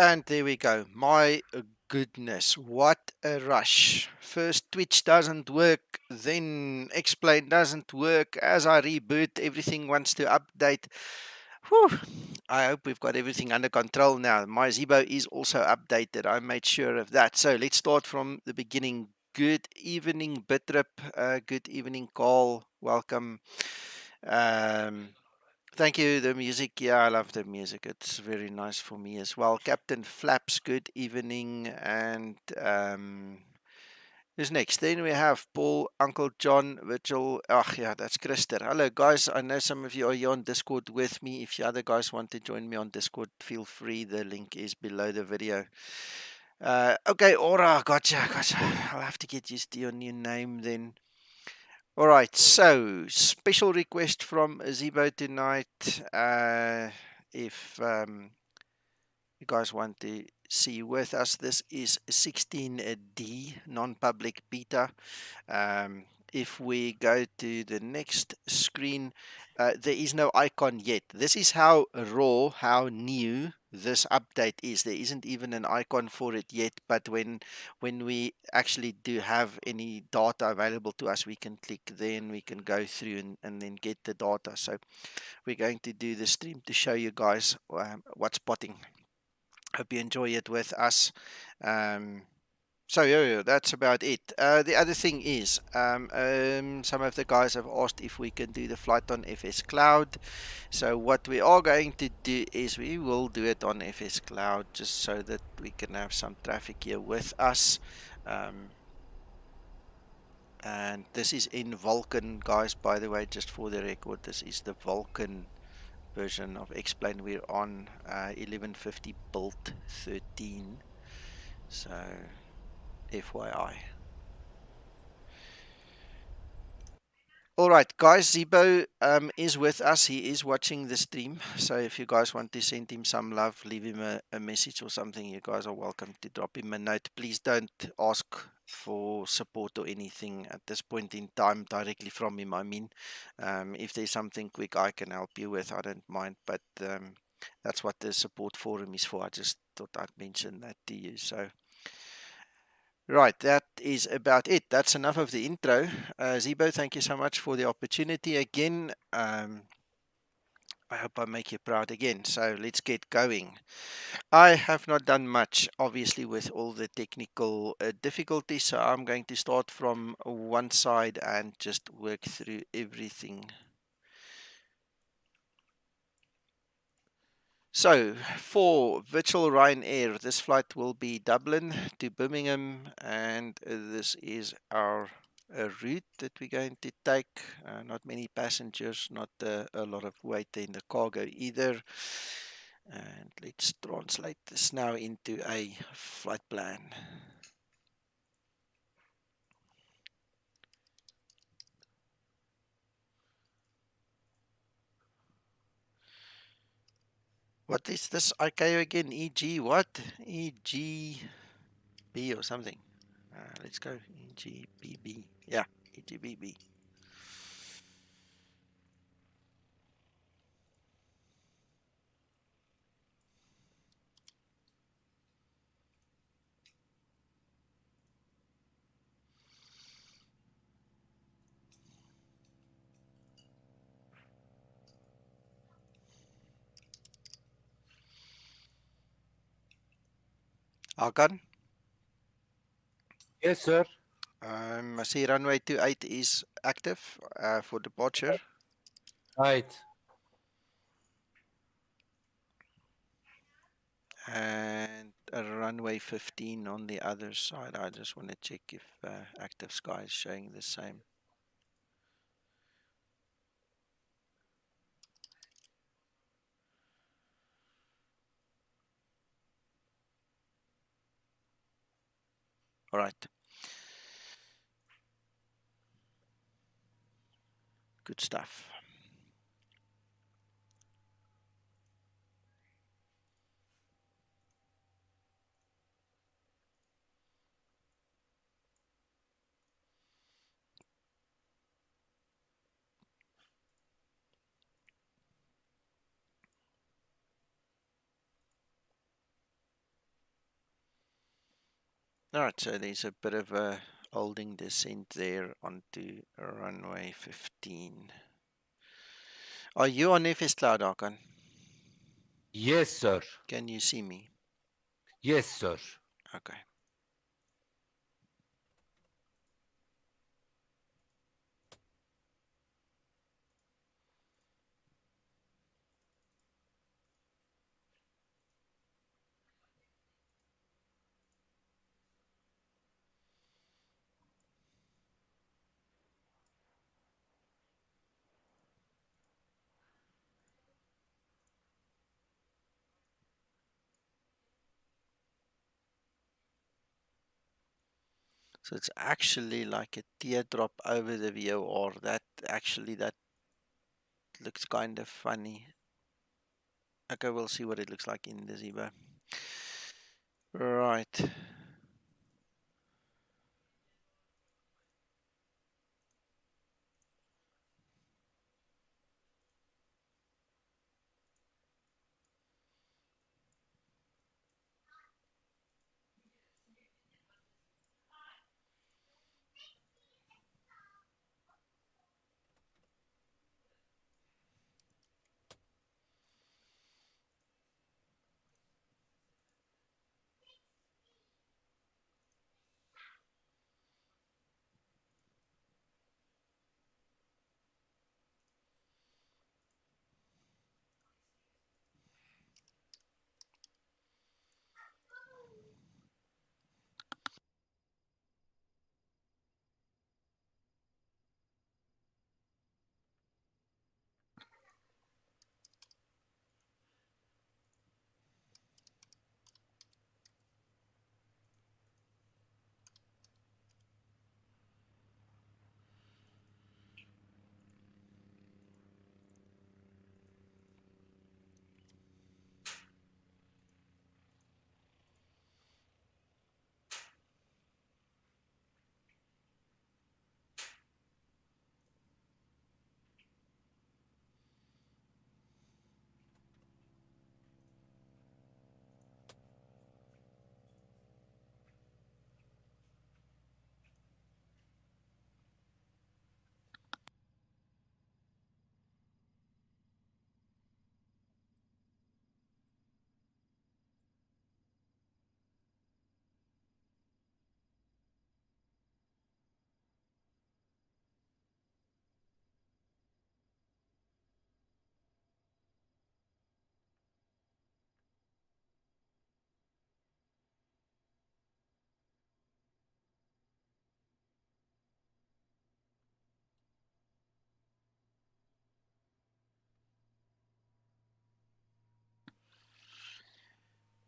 And there we go. My goodness, what a rush. First Twitch doesn't work, then Explain doesn't work. As I reboot, everything wants to update. Whew. I hope we've got everything under control now. My Zibo is also updated. I made sure of that. So let's start from the beginning. Good evening, Bitrip. Good evening, Carl. Welcome. Um, Thank you. The music, yeah, I love the music. It's very nice for me as well. Captain Flaps, good evening. And who's next? Then we have Paul, Uncle John, Virgil. Oh, yeah, that's Krister. Hello, guys. I know some of you are here on Discord with me. If you other guys want to join me on Discord, feel free. The link is below the video. Okay, Aura, gotcha. I'll have to get used to your new name then. All right, so special request from Zibo tonight. If you guys want to see with us, this is 16D non-public beta. If we go to the next screen, there is no icon yet. This is how raw, how new this update is. There isn't even an icon for it yet, but when we actually do have any data available to us, we can click there and we can go through and then get the data. So we're going to do the stream to show you guys what's spotting. Hope you enjoy it with us. So yeah, that's about it. The other thing is, some of the guys have asked if we can do the flight on FS Cloud. So what we are going to do is we will do it on FS Cloud just so that we can have some traffic here with us. And this is in Vulkan, guys, by the way, just for the record, this is the Vulkan version of Explain. We're on 1150 build 13. So FYI. All right, guys, Zibo is with us. He is watching the stream. So if you guys want to send him some love, leave him a message or something, you guys are welcome to drop him a note. Please don't ask for support or anything at this point in time directly from him. I mean, if there's something quick I can help you with, I don't mind. But that's what the support forum is for. I just thought I'd mention that to you. So. Right, that is about it. That's enough of the intro. Zibo, thank you so much for the opportunity again. I hope I make you proud again. So let's get going. I have not done much, obviously, with all the technical difficulties. So I'm going to start from one side and just work through everything. So for virtual Ryanair, this flight will be Dublin to Birmingham, and this is our route that we're going to take. Not many passengers, not a lot of weight in the cargo either. And let's translate this now into a flight plan. What is this ICAO again? EG what? EGB or something. Let's go EGBB. Yeah, EGBB. Hakan? Yes, sir. I see runway 28 is active for departure. Right. And a runway 15 on the other side. I just want to check if active sky is showing the same. All right. Good stuff. Alright, so there's a bit of a holding descent there onto runway 15. Are you on FS Cloud, Hakan? Yes, sir. Can you see me? Yes, sir. Okay. So it's actually like a teardrop over the VOR. That looks kind of funny. Okay, we'll see what it looks like in the Zibo. Right.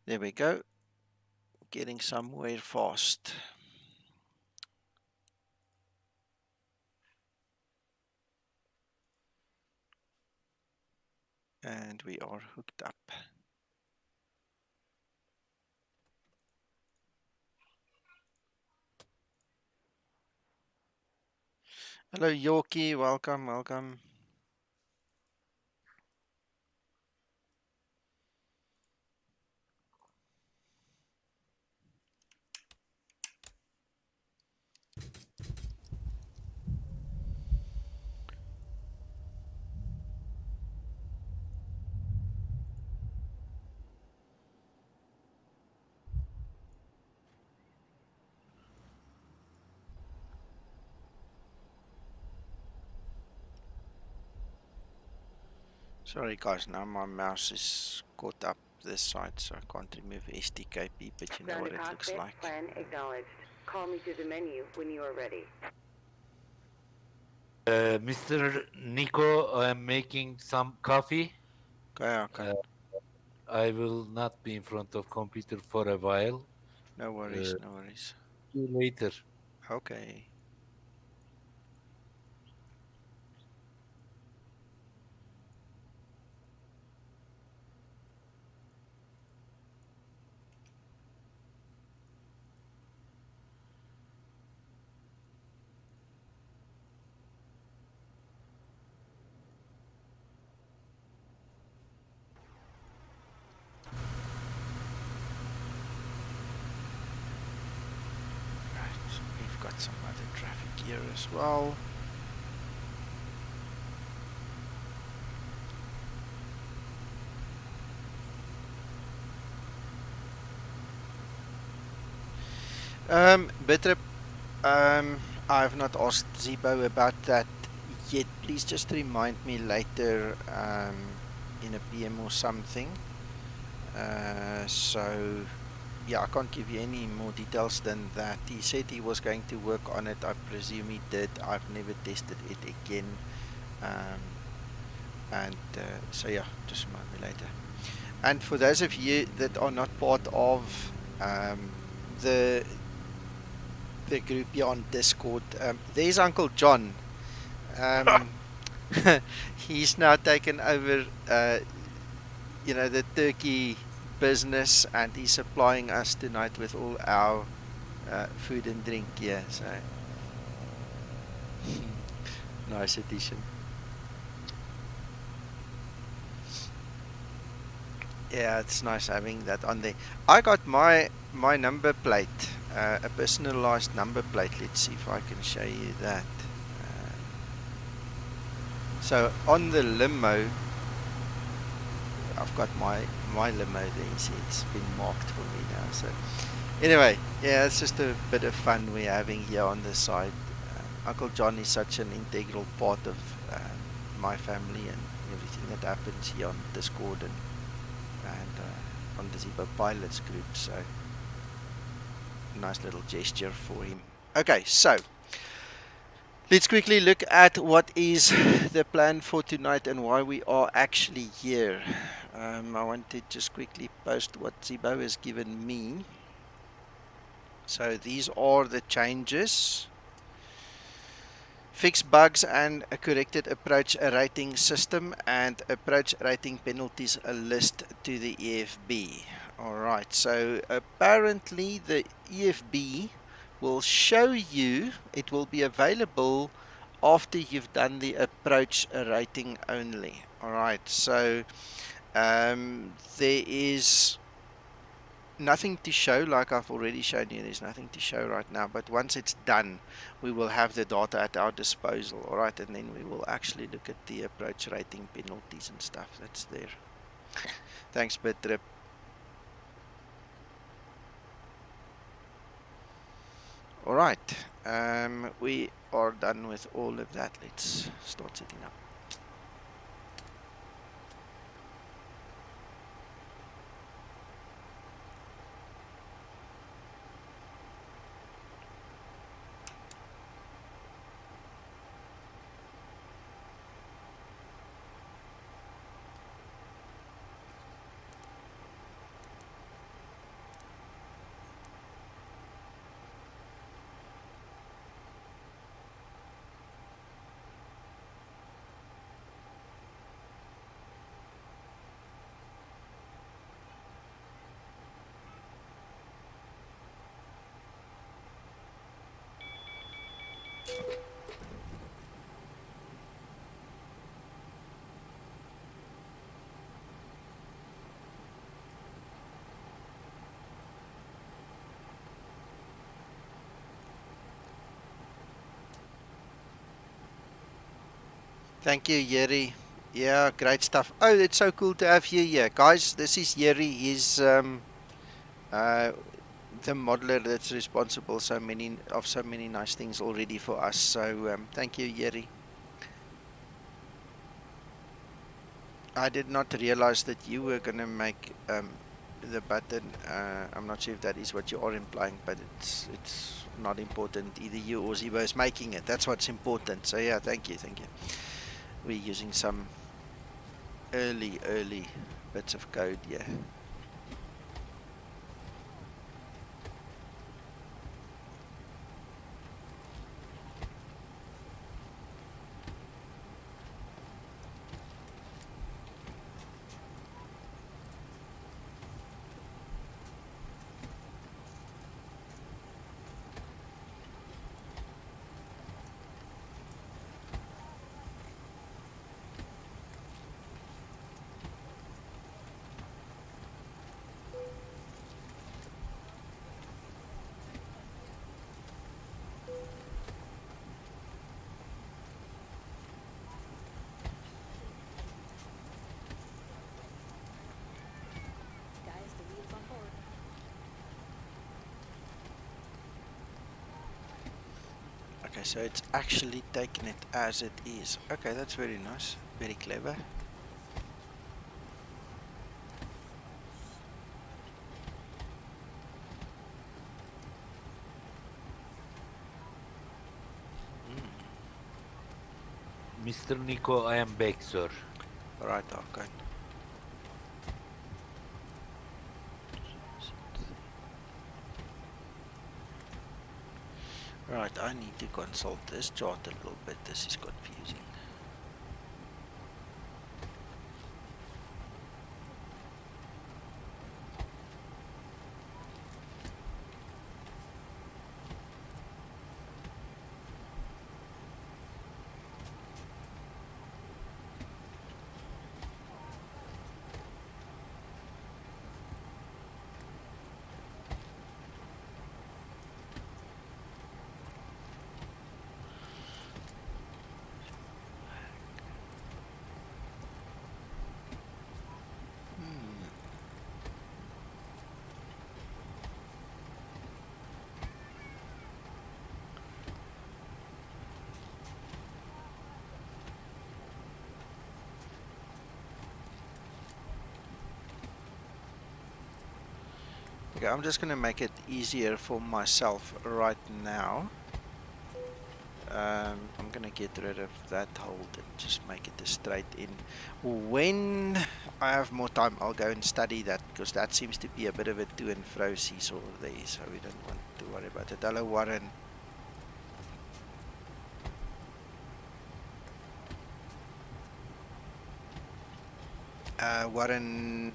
There we go. Getting somewhere fast. And we are hooked up. Hello, Yorkie. Welcome, welcome. Sorry, guys. Now my mouse is caught up this side, so I can't remove SDKP, but you know what it looks like. Plan acknowledged. Call me through the menu when you are ready. Mr. Nico, I am making some coffee. Okay, okay. I will not be in front of computer for a while. No worries, no worries. See you later. Okay. got some other traffic here as well. Better, I have not asked Zibo about that yet. Please just remind me later in a PM or something. So, yeah, I can't give you any more details than that. He said he was going to work on it. I presume he did. I've never tested it again. So, yeah, just remind me later. And for those of you that are not part of the group here on Discord, there's Uncle John. He's now taken over, the turkey business, and he's supplying us tonight with all our food and drink here. So nice addition. Yeah, it's nice having that on there. I got my number plate, a personalized number plate. Let's see if I can show you that. So on the limo, I've got my limo there. You see, it's been marked for me now. So anyway, yeah, it's just a bit of fun we're having here on the side. Uncle John is such an integral part of my family and everything that happens here on Discord and on the Zibo Pilots group. So nice little gesture for him. Okay, so let's quickly look at what is the plan for tonight and why we are actually here. I want to just quickly post what Zibo has given me. So these are the changes. Fix bugs and a corrected approach rating system and approach rating penalties list to the EFB. Alright, so apparently the EFB will show you, it will be available after you've done the approach rating only. Alright, so there is nothing to show, like I've already shown you. There's nothing to show right now, but once it's done, we will have the data at our disposal. Alright, and then we will actually look at the approach rating penalties and stuff that's there. Thanks, Bitrip. Alright, we are done with all of that. Let's start setting up. Thank you, Yeri. Yeah, great stuff. Oh, it's so cool to have you here. Guys, this is Yeri. He's the modeler that's responsible so many nice things already for us. So thank you, Yeri. I did not realize that you were going to make the button. I'm not sure if that is what you are implying, but it's not important. Either you or Zibo is making it. That's what's important. So yeah, thank you. We're using some early bits of code, yeah. Okay, so it's actually taking it as it is. Okay, that's very nice. Very clever. Mr. Nico, I am back, sir. Right, okay. Right, I need to consult this chart a little bit. This is confusing. Okay, I'm just going to make it easier for myself right now. I'm going to get rid of that hold and just make it a straight in. When I have more time, I'll go and study that, because that seems to be a bit of a to and fro seesaw there, so we don't want to worry about it. Hello, Warren. Warren,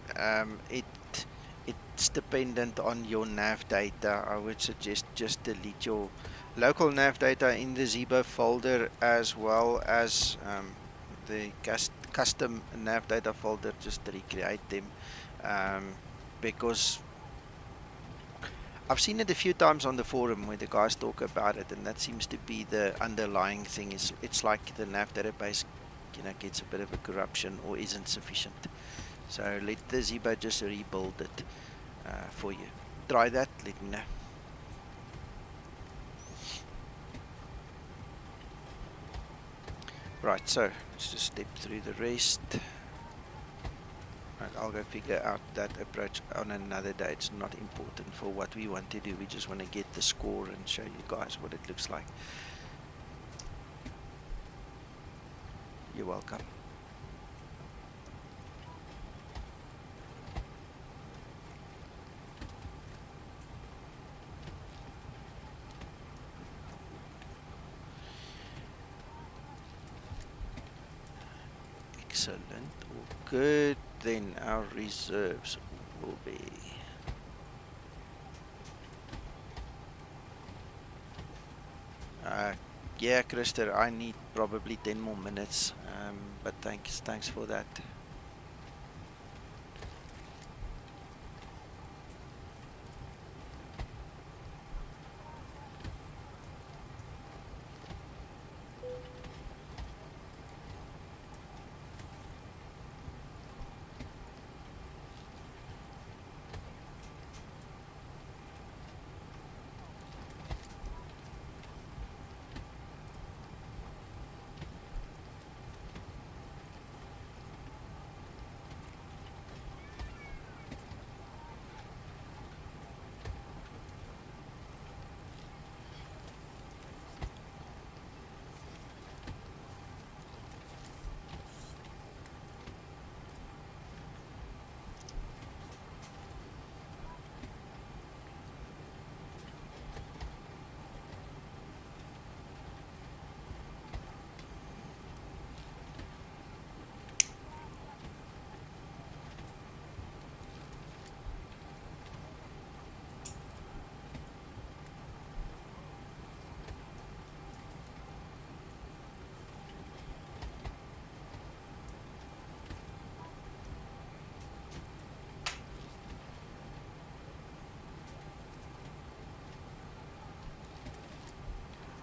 it's dependent on your nav data. I would suggest just delete your local nav data in the Zibo folder, as well as the custom nav data folder. Just recreate them, because I've seen it a few times on the forum where the guys talk about it, and that seems to be the underlying thing. Is it's like the nav database, gets a bit of a corruption or isn't sufficient. So let the Zibo just rebuild it for you. Try that, let me know. Right, so let's just step through the rest. Right, I'll go figure out that approach on another day. It's not important for what we want to do. We just want to get the score and show you guys what it looks like. You're welcome. Excellent. All good. Then our reserves will be yeah, Krister, I need probably 10 more minutes, but thanks for that.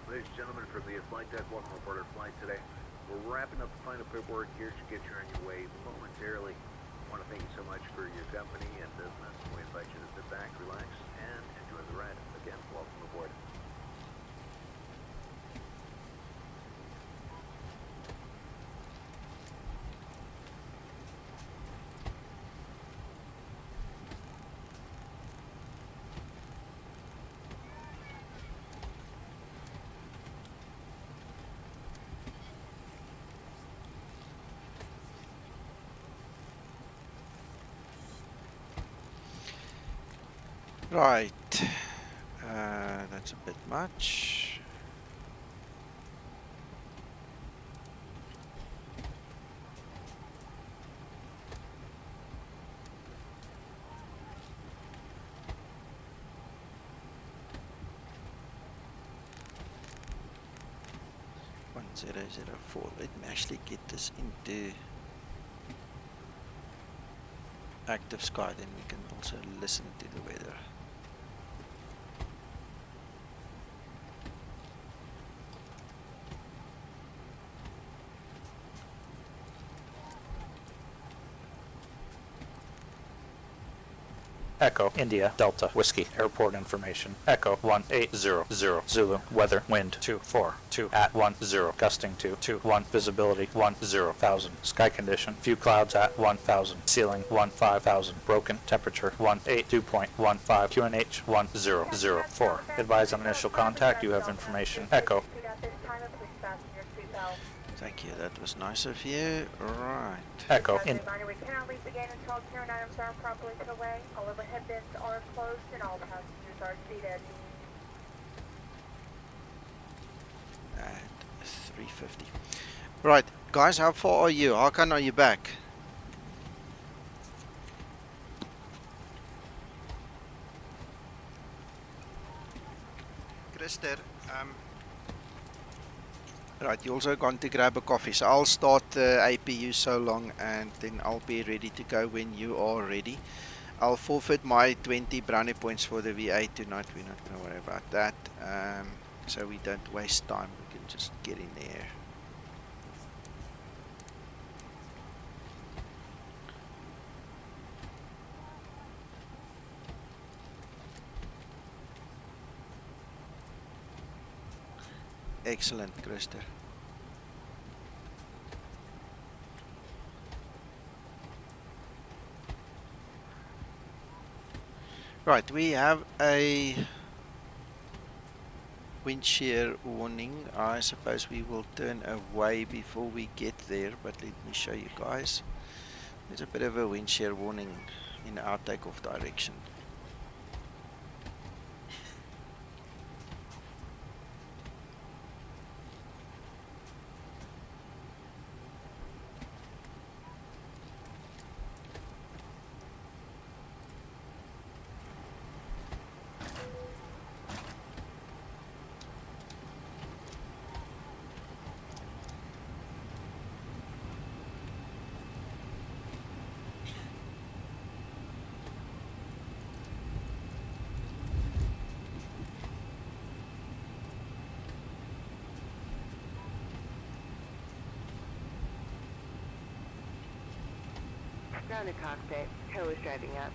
Ladies and gentlemen, from the flight deck, welcome aboard our flight today. We're wrapping up the final paperwork here to get you on your way momentarily. I want to thank you so much for your company and business. We invite you to sit back, relax, and enjoy the ride. Again, welcome aboard. Right. That's a bit much. One 004. Let me actually get this into active sky, then we can also listen to the weather. Echo, India, Delta, Whiskey, airport information. Echo, 1800, Zulu, weather, wind, 242, at 10, gusting to 21, visibility, 10,000, sky condition, few clouds at 1,000, ceiling, 15,000, broken, temperature, 182.15, QNH, 1004. Advise on initial contact, you have information. Echo. Thank you, that was nice of you. Right. Echo, in. Reminder, we cannot leave again until carrying items are properly put away. All overhead bins are closed and all the passengers are seated. At 350. Right, guys, how far are you? How can are you back? Christer, right, you also gone to grab a coffee, so I'll start the APU so long and then I'll be ready to go when you are ready. I'll forfeit my 20 brownie points for the V8 tonight. We're not going to worry about that, so we don't waste time. We can just get in there. Excellent, Christer. Right, we have a wind shear warning. I suppose we will turn away before we get there, but let me show you guys. There's a bit of a wind shear warning in our takeoff direction. Ground and cockpit. Tow is driving up.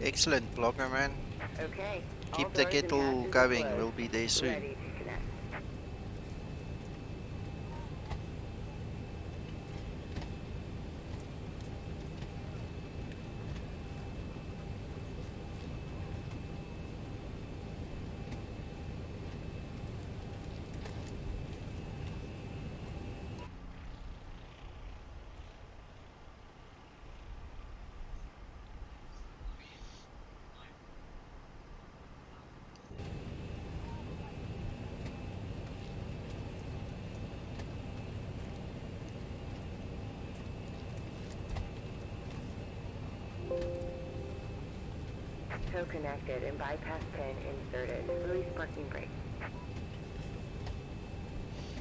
Excellent, blogger man. Okay. all Keep the doors and kettle hatches are going. closed. We'll be there soon. Ready to connect. Tow connected and bypass pin inserted. Release parking brake.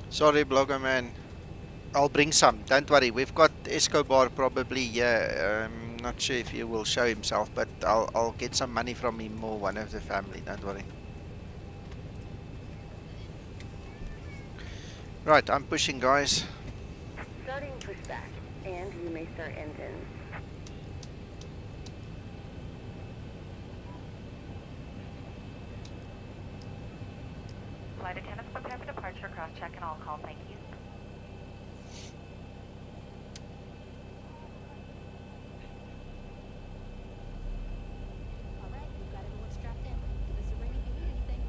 Sorry, blogger man. I'll bring some. Don't worry. We've got Escobar probably here. Not sure if he will show himself, but I'll get some money from him or one of the family, don't worry. Right, I'm pushing, guys. Starting pushback, and you may start engines. Flight attendants prepare for departure, cross-check and all call, thank you. Alright, we've got everyone strapped in. Give us a ring if you need anything.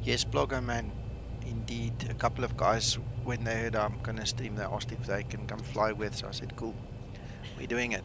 Yes, Blogger Man. Indeed, a couple of guys, when they heard I'm gonna stream, they asked if they can come fly with, so I said, cool, we're doing it.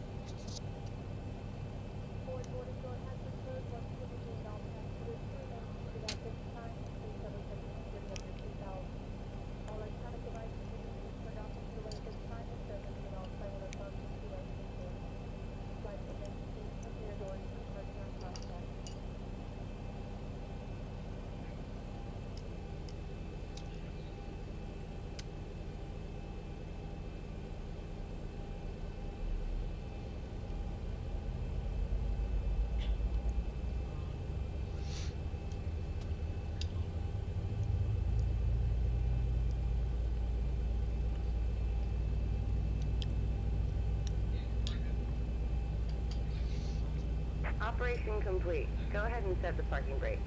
Operation complete. Go ahead and set the parking brake.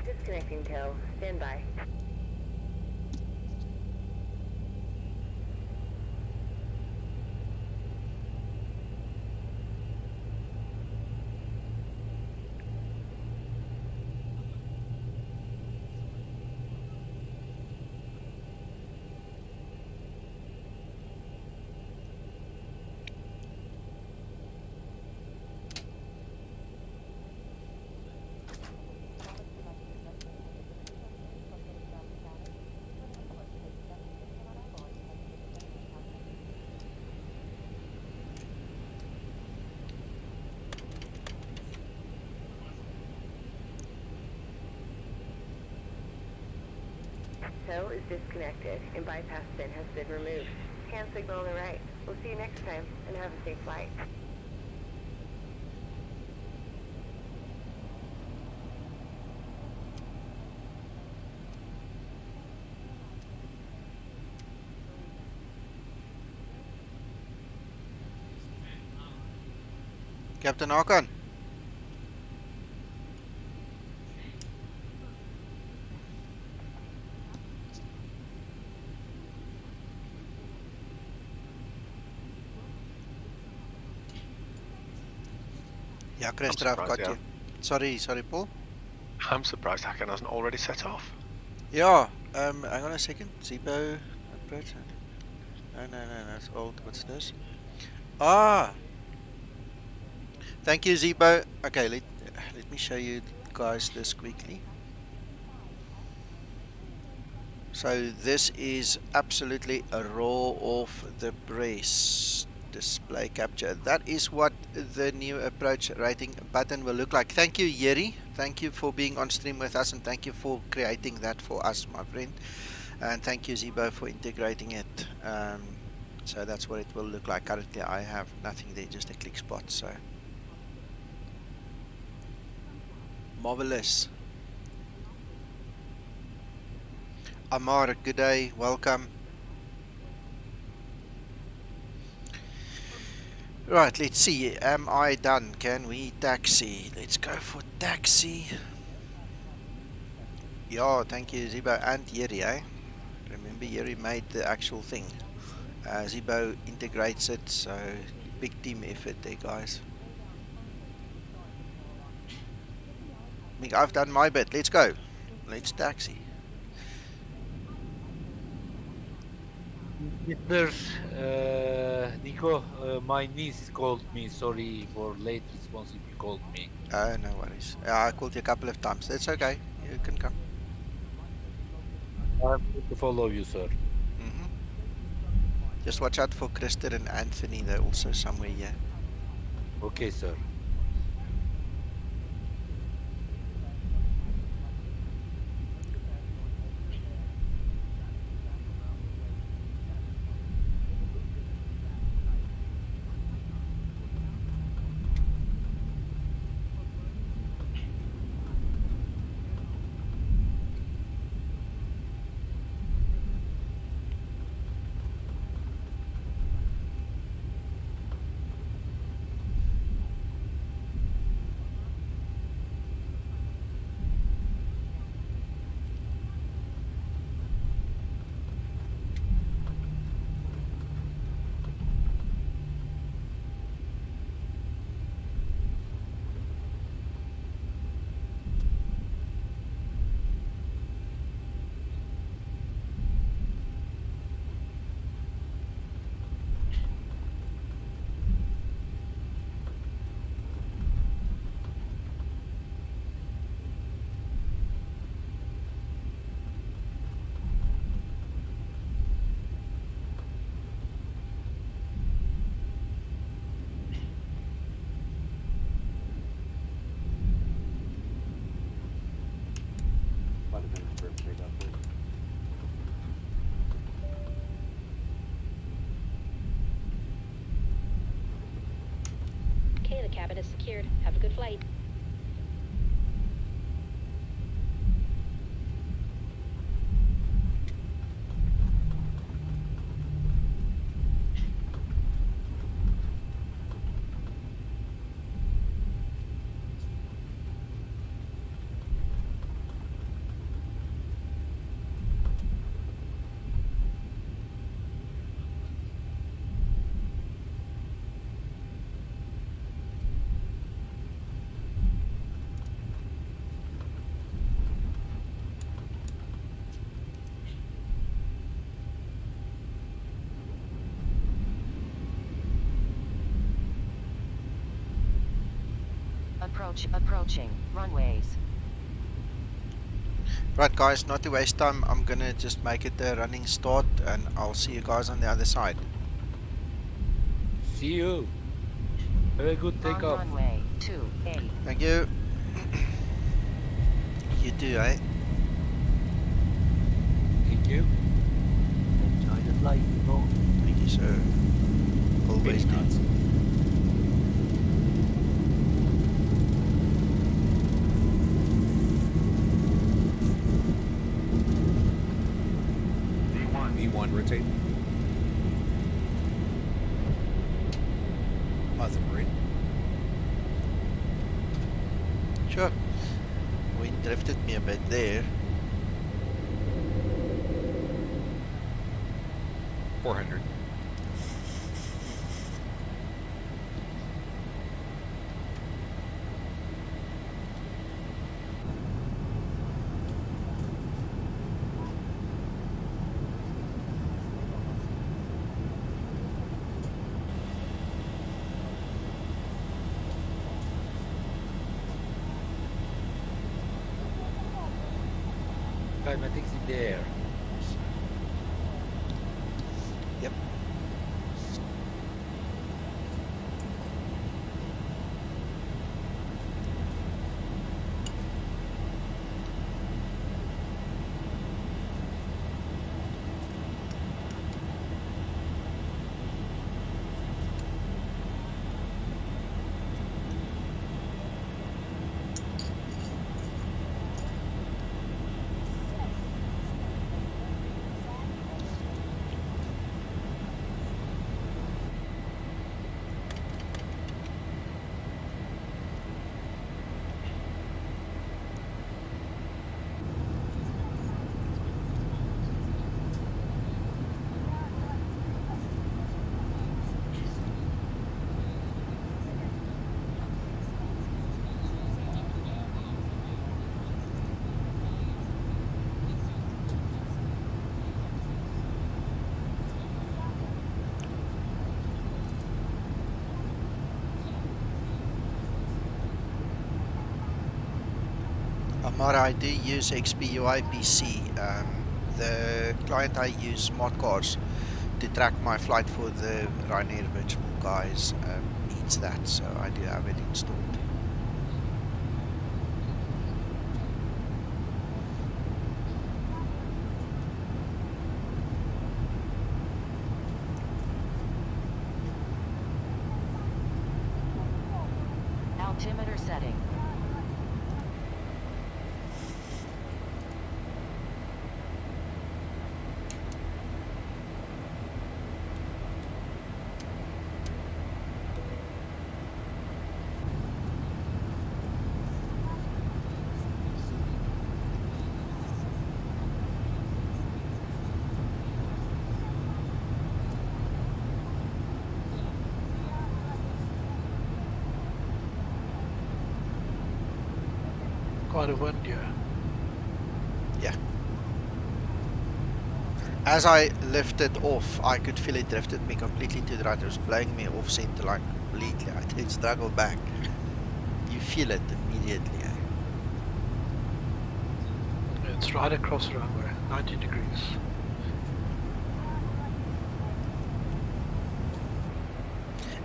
Disconnecting tow. Stand by. Tow is disconnected and bypass bin has been removed. Hand signal on the right. We'll see you next time and have a safe flight. Captain Hakan. Yeah, Chester, I've got you. Sorry, Paul. I'm surprised Hakan hasn't already set off. Yeah, hang on a second. Zibo approach. No, that's old. What's this? Ah! Thank you, Zibo. Okay, let me show you guys this quickly. So this is absolutely a raw off the press display capture. That is what the new approach rating button will look like. Thank you, Yeri. Thank you for being on stream with us, and thank you for creating that for us, my friend. And thank you, Zibo, for integrating it. So that's what it will look like. Currently I have nothing there, just a click spot. So marvelous. Amar, good day, welcome. Right, let's see, am I done? Can we taxi? Let's go for taxi. Yeah, thank you, Zibo and Yeri, eh? Remember, Yeri made the actual thing. Zibo integrates it, so big team effort there, guys. I mean, I've done my bit, let's go. Let's taxi. Mr. Nico, my niece called me. Sorry for late response if you called me. No worries. I called you a couple of times. It's okay. You can come. I'm going to follow you, sir. Hmm. Just watch out for Kristen and Anthony. They're also somewhere here. Okay, sir. Okay, the cabin is secured. Have a good flight. Approaching runways. Right, guys, not to waste time, I'm gonna just make it a running start, and I'll see you guys on the other side. See you. Have a good On takeoff. runway 28. Thank you. You too, eh? Thank you. Enjoy the flight, people. Thank you, sir. Always do. V1, rotate. Positive rate. Sure. Wind drifted me a bit there. 400. Kinematics in the air. Yep. Amara, I do use XPUI PC. The client I use, Modcars, to track my flight for the Ryanair virtual guys needs that, so I do have it installed. Altimeter setting. Quite a wind, yeah. Yeah. As I lifted off, I could feel it drifted me completely to the right. It was blowing me off center line completely. I did struggle back. You feel it immediately. Eh? It's right across the runway, 90 degrees.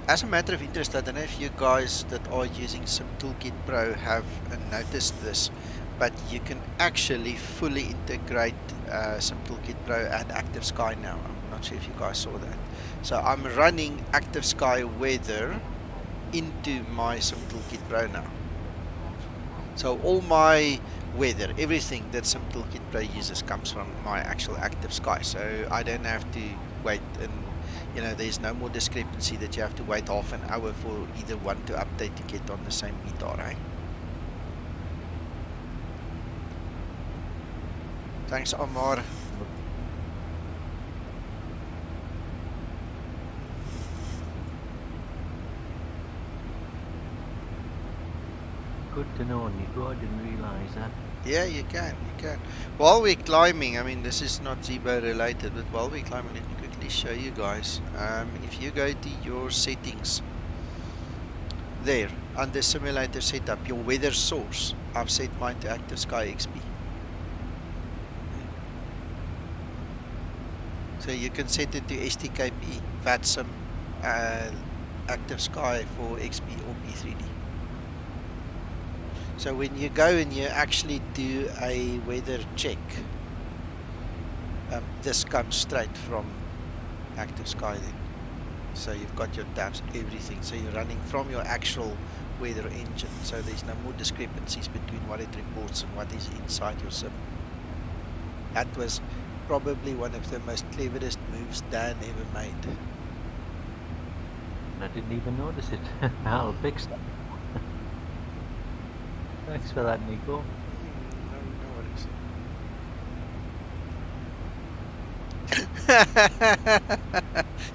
As a matter of interest, I don't know if you guys that are using SimToolkit Pro have noticed this, but you can actually fully integrate SimToolkit Pro and Active Sky now. I'm not sure if you guys saw that. So I'm running Active Sky weather into my SimToolkit Pro now. So all my weather, everything that SimToolkit Pro uses comes from my actual Active Sky. So I don't have to wait, and you know, there's no more discrepancy that you have to wait half an hour for either one to update to get on the same VTAR, eh? Thanks, Amar. Good to know, Nico. I didn't realise that. Yeah, you can. While we're climbing, I mean, this is not Zibo related, but while we're climbing, let me quickly show you guys. If you go to your settings, there, under simulator setup, your weather source, I've set mine to Active Sky XP. So you can set it to STKP, VATSIM, Active Sky for XP or P3D. So when you go and you actually do a weather check, this comes straight from Active Sky then. So you've got your tabs, everything. So you're running from your actual weather engine. So there's no more discrepancies between what it reports and what is inside your sim. That was probably one of the most cleverest moves Dan ever made. I didn't even notice it. I'll fix that. Thanks for that, Nico.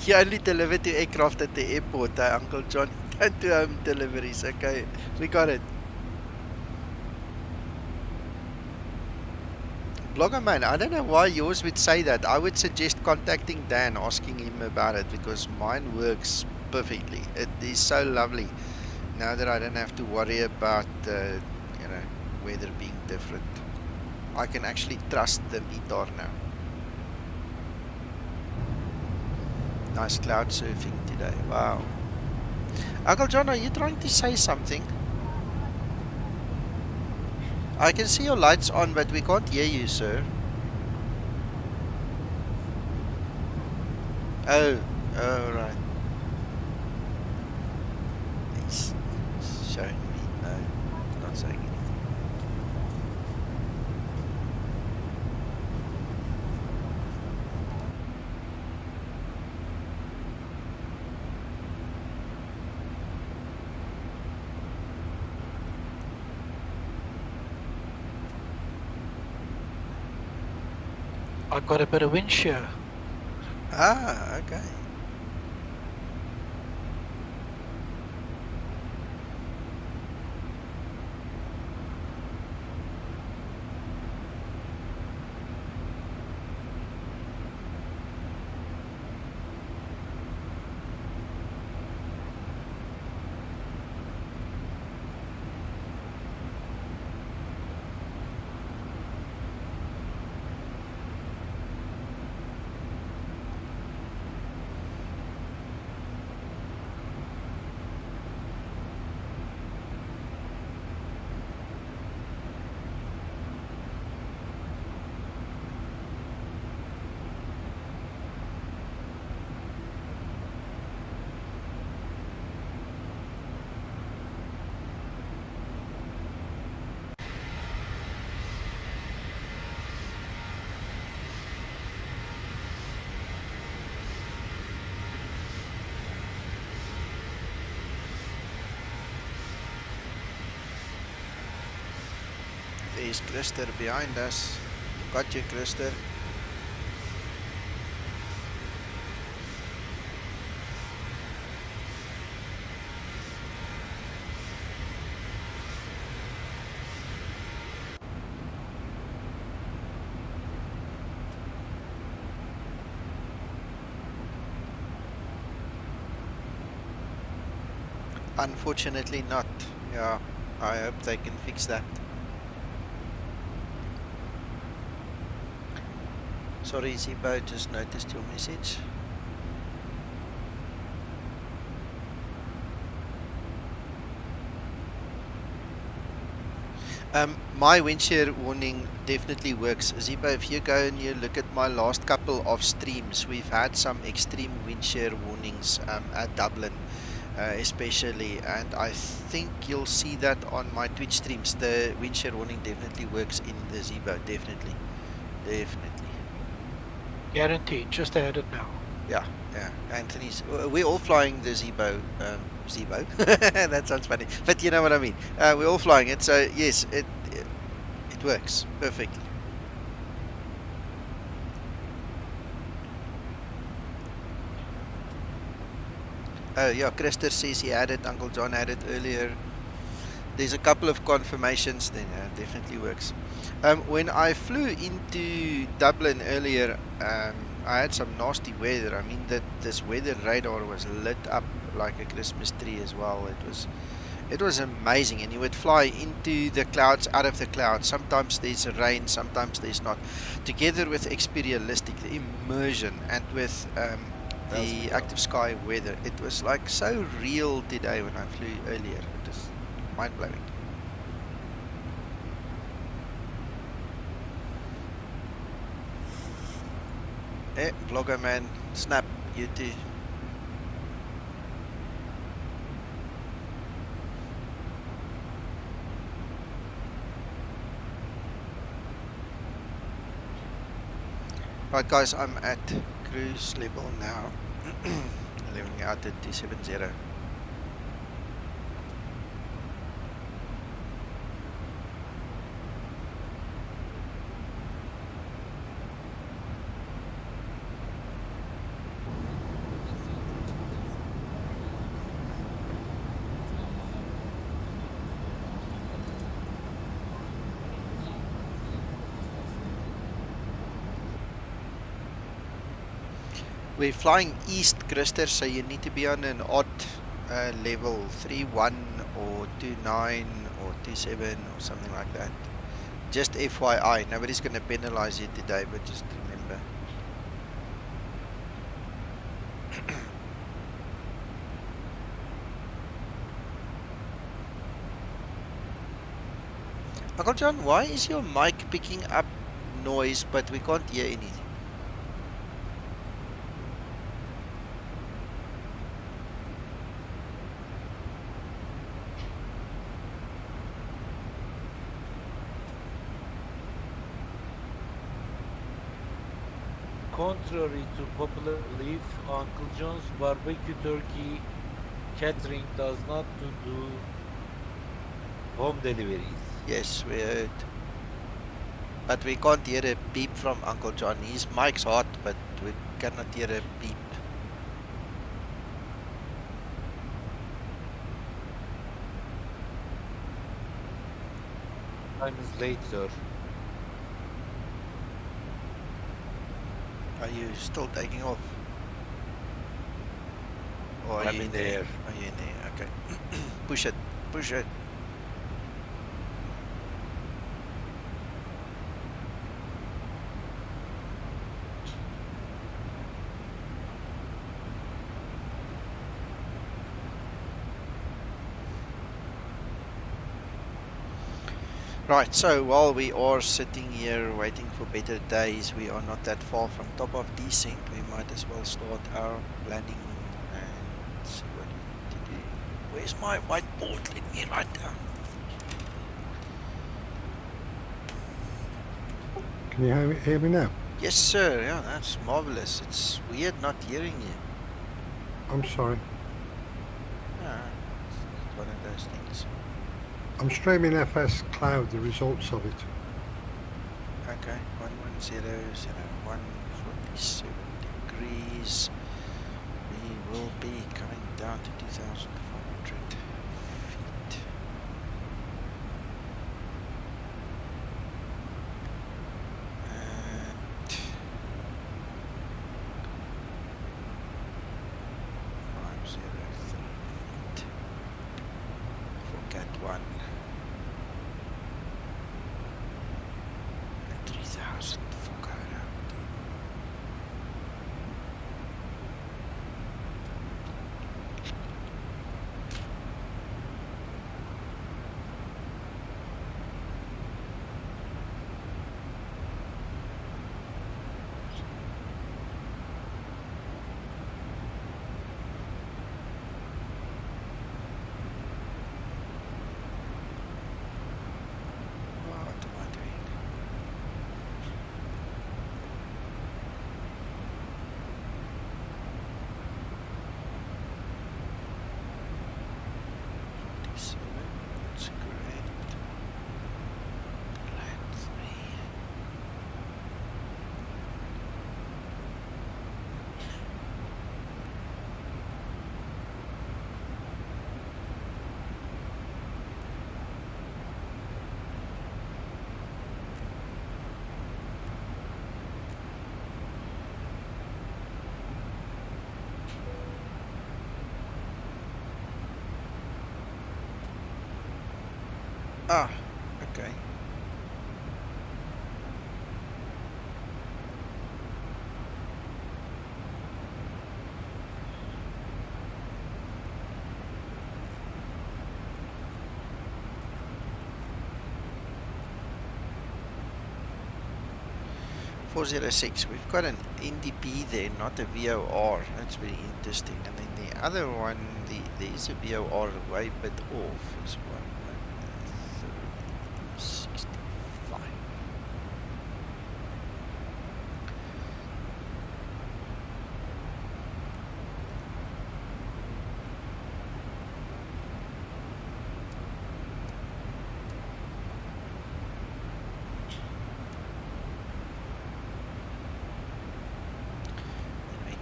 You only deliver to aircraft at the airport, Uncle John. Don't do home deliveries. Okay, we got it. Blogger man, I don't know why yours would say that. I would suggest contacting Dan, asking him about it, because mine works perfectly. It is so lovely now that I don't have to worry about you know, weather being different. I can actually trust the VTAR now. Nice cloud surfing today. Wow. Uncle John, are you trying to say something? I can see your lights on, but we can't hear you, sir. Oh, right. He's showing me. No, not saying anything. I've got a bit of wind shear. Ah, okay. There's Krister behind us. Got you, Krister. Unfortunately not. Yeah, I hope they can fix that. Sorry, Zibo, just noticed your message. My wind shear warning definitely works. Zibo, if you go and you look at my last couple of streams, we've had some extreme wind shear warnings at Dublin. Especially, and I think you'll see that on my Twitch streams. The wind shear warning definitely works in the Zibo, definitely. Guaranteed, just add it now. Yeah, Anthony's, we're all flying the Zibo, that sounds funny, but you know what I mean. We're all flying it, so yes, it works perfectly. Yeah, Krister says he had it, Uncle John had it earlier. There's a couple of confirmations, then definitely works. When I flew into Dublin earlier, I had some nasty weather. I mean, this weather radar was lit up like a Christmas tree as well. It was amazing, and you would fly into the clouds, out of the clouds. Sometimes there's rain, sometimes there's not. Together with Experialistic, the immersion, and with the active sky weather, it was like so real today when I flew earlier. It was mind-blowing. Vlogger man, snap, you too. Right guys, I'm at cruise level now. Leveling out at 270. We're flying east, Krister, so you need to be on an odd level, 3.1 or 2.9 or 2.7 or something like that. Just FYI, nobody's going to penalize you today, but just remember. Uncle John, why is your mic picking up noise but we can't hear anything? Contrary to popular belief, Uncle John's barbecue turkey catering does not do home deliveries. Yes, we heard. But we can't hear a beep from Uncle John. His mic's hot, but we cannot hear a beep. Time is late, sir. Are you still taking off? Or are I'm you in the air. Are you in there? Okay. Push it. Push it. Right, so while we are sitting here waiting for better days, we are not that far from top of descent. We might as well start our planning and see what we need to do. Where's my whiteboard? Let me write down. Can you hear me now? Yes, sir. Yeah, that's marvelous. It's weird not hearing you. I'm sorry. Yeah, it's one of those things. I'm streaming FS Cloud, the results of it. Okay, 11001, 47 degrees. We will be coming down to 2,400 feet. And 503 feet for Cat 1. And 3,000 for Coda. What am I doing? That's great. Land 3. Ah, okay. .406. We've got an NDP there, not a VOR. That's very interesting. And then the other one, there's a VOR way bit off. Is 165.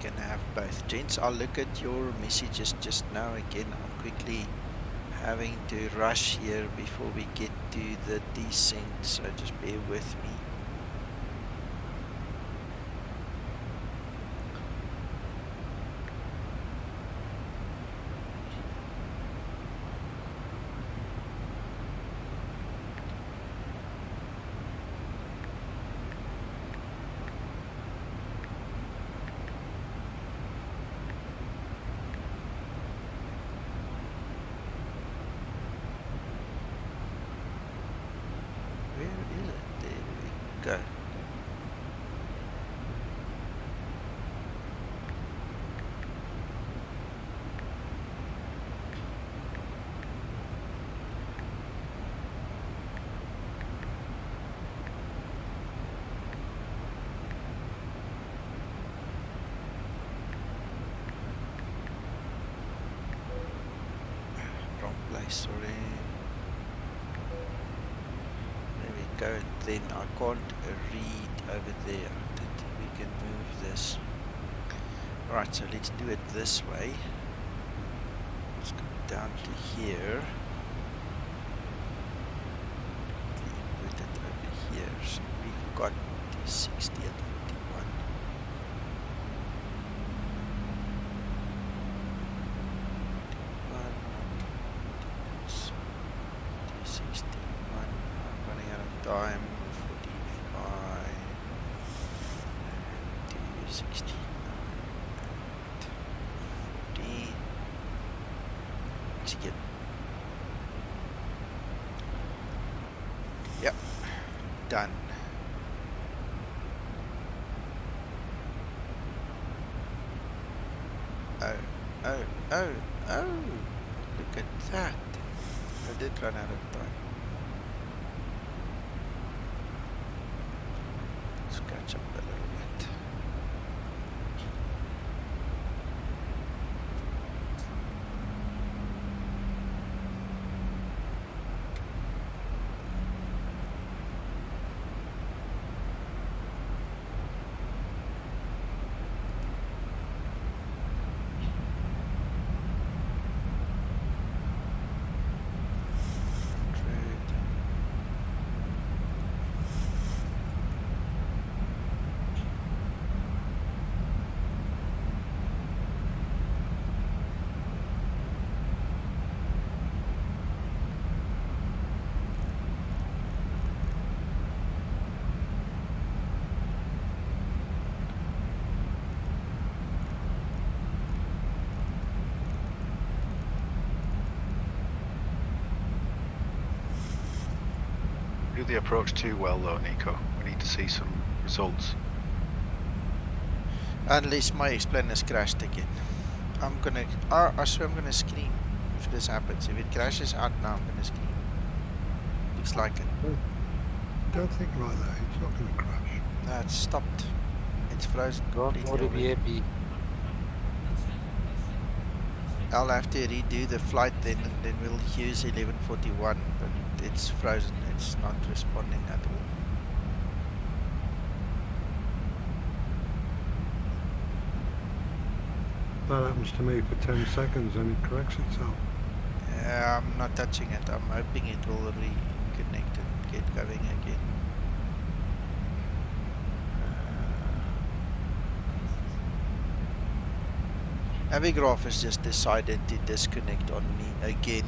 Can have both. Gents, I'll look at your messages just now again. I'm quickly having to rush here before we get to the descent, so just bear with me. Where is it? There we go. Wrong place, sorry. Go, then I can't read over there. We can move this. Right, so let's do it this way. Let's go down to here. Put it over here. So we've got 260 and 41. It's 261. I'm running out of time. 45 and 260. 40. Let's get. Yep. Done. Oh. Look at that. I did run out of time. Let's catch up a little bit. do the approach too well though, Nico. We need to see some results. Unless my explainers crashed again. I swear I'm gonna scream if this happens. If it crashes out now, I'm gonna scream. Looks like it. Don't think like that. It's not going to crash. No, it's stopped. It's frozen Don't completely. worry, be happy. I'll have to redo the flight then, and then we'll use 1141. But it's frozen. It's not responding at all. That happens to me for 10 seconds and it corrects itself. Yeah, I'm not touching it. I'm hoping it will reconnect and get going again. Avigraph has just decided to disconnect on me again.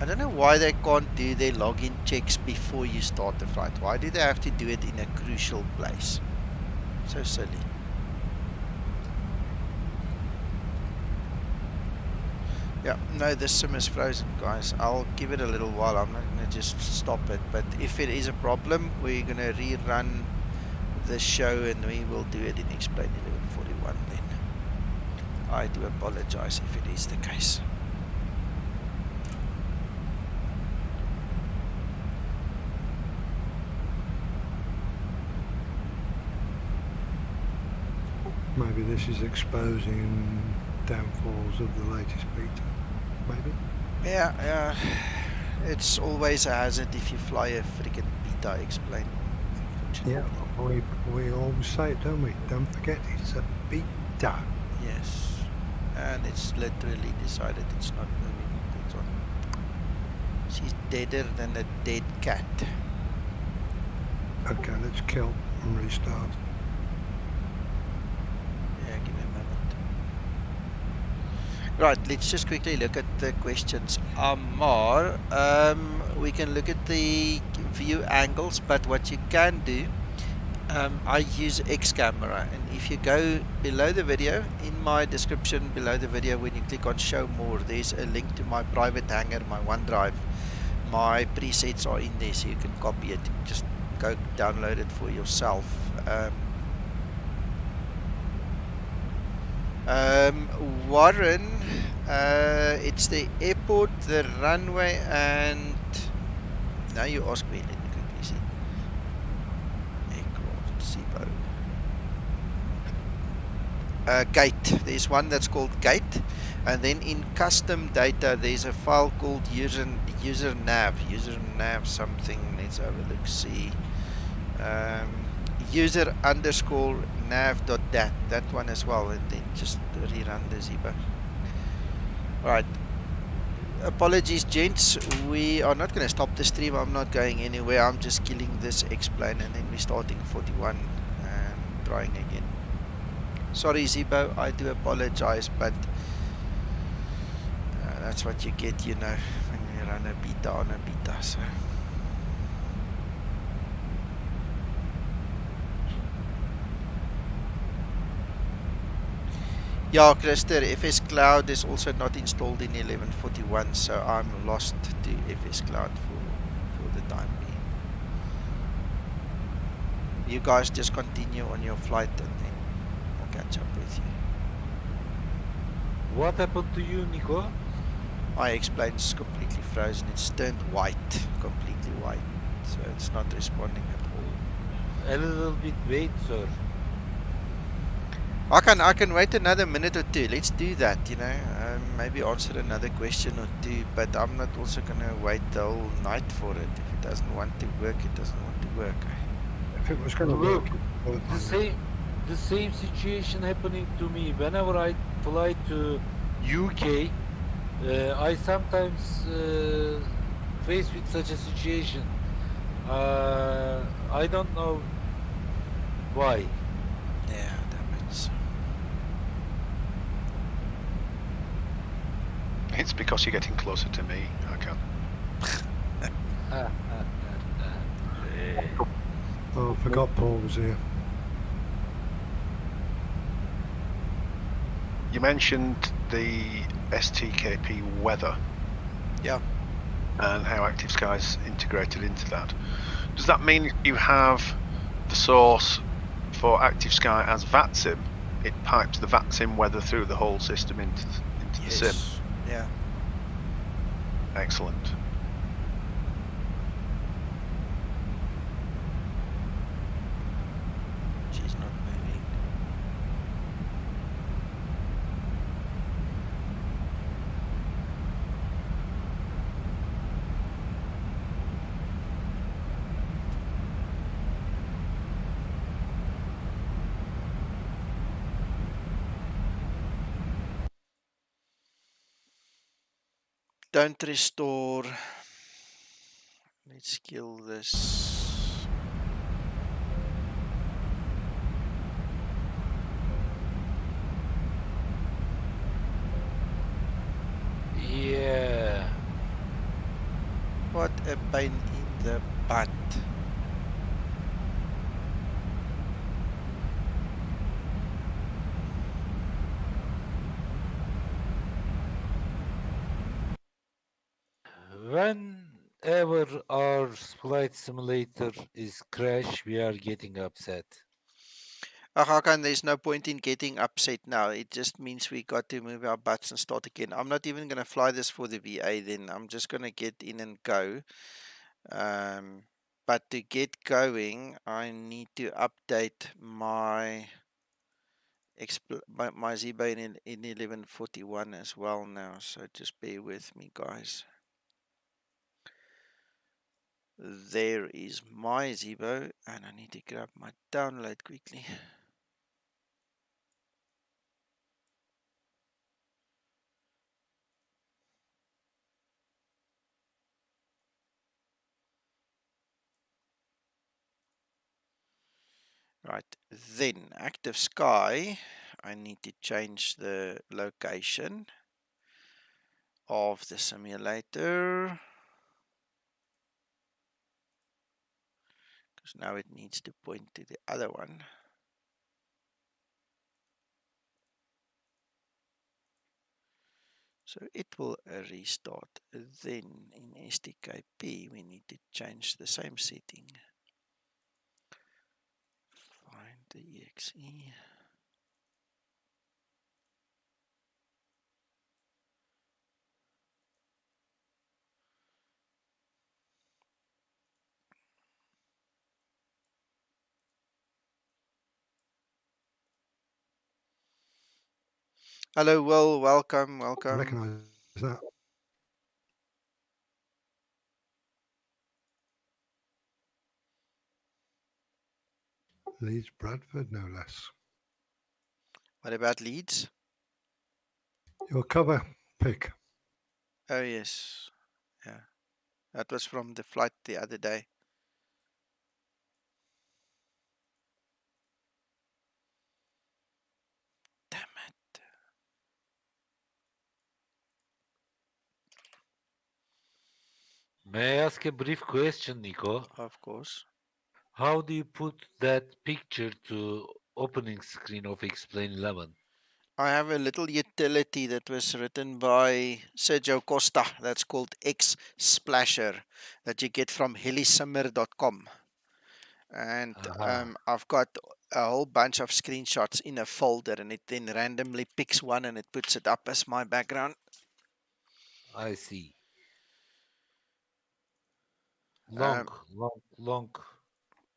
I don't know why they can't do their login checks before you start the flight. Why do they have to do it in a crucial place? So silly. Yeah, no, the sim is frozen, guys. I'll give it a little while. I'm not going to just stop it. But if it is a problem, we're going to rerun the show and we will do it in Explain 1141 then. I do apologize if it is the case. Maybe this is exposing downfalls of the latest beta. Maybe? Yeah, it's always a hazard if you fly a freaking beta Explain. Yeah, we always say it, don't we? Don't forget, it's a beta. Yes. And it's literally decided it's not moving. It's on. She's deader than a dead cat. Okay, let's kill and restart. Yeah, give me a moment. Right, let's just quickly look at the questions. Amar, we can look at the view angles, but what you can do, I use X camera, and if you go below the video, in my description below the video, when you click on show more, there's a link to my private hangar, my OneDrive. My presets are in there, so you can copy it. Just go download it for yourself. Warren, it's the airport, the runway, and now you ask me, let me quickly see. Aircraft, Zibo. Gate, there's one that's called gate, and then in custom data there's a file called user nav something. Let's have a look, see. User underscore nav.dat, that one as well, and then just rerun the Zibo. Alright, apologies gents, we are not going to stop the stream. I'm not going anywhere. I'm just killing this Explain and then we're starting 41 and trying again. Sorry Zibo, I do apologize, but that's what you get, you know, when you run a beta on a beta. So yeah, Krister, FS Cloud is also not installed in 1141, so I'm lost to FS Cloud for the time being. You guys just continue on your flight and then I'll catch up with you. What happened to you, Nico? My Explain is completely frozen. It's turned white, completely white, so it's not responding at all. A little bit wait, sir. I can wait another minute or two. Let's do that, you know. Maybe answer another question or two, but I'm not also going to wait the whole night for it. If it doesn't want to work, it doesn't want to work. If it was going to Look, work, the same situation happening to me. Whenever I fly to UK, I sometimes faced with such a situation. I don't know why. Yeah, that makes. It's because you're getting closer to me, I can. oh, I forgot Paul was here. You mentioned the STKP weather. Yeah. and how Active Sky's integrated into that. Does that mean if you have the source for Active Sky as VATSIM, it pipes the VATSIM weather through the whole system into the sim? Yes. Yeah. Excellent. She's not moving. Don't restore. Let's kill this. Yeah. What a pain in the butt. Whenever our flight simulator is crash, we are getting upset. Hakan, there's no point in getting upset now. It just means we got to move our butts and start again. I'm not even going to fly this for the VA then. I'm just going to get in and go. But to get going, I need to update my my Zibo in 1141 as well now. So just bear with me, guys. There is my Zibo, and I need to grab my download quickly. Right, then active sky, I need to change the location of the simulator because now it needs to point to the other one. So it will restart. Then in STKP, we need to change the same setting. Find the exe. Hello, Will. Welcome, I welcome. recognise that. Leeds Bradford, no less. What about Leeds? Your cover pick. Oh, yes. Yeah. That was from the flight the other day. Damn it. May I ask a brief question, Nico? Of course. How do you put that picture to opening screen of Explain 11? I have a little utility that was written by Sergio Costa that's called X Splasher that you get from helisimmer.com. And I've got a whole bunch of screenshots in a folder and it then randomly picks one and it puts it up as my background. I see. Long.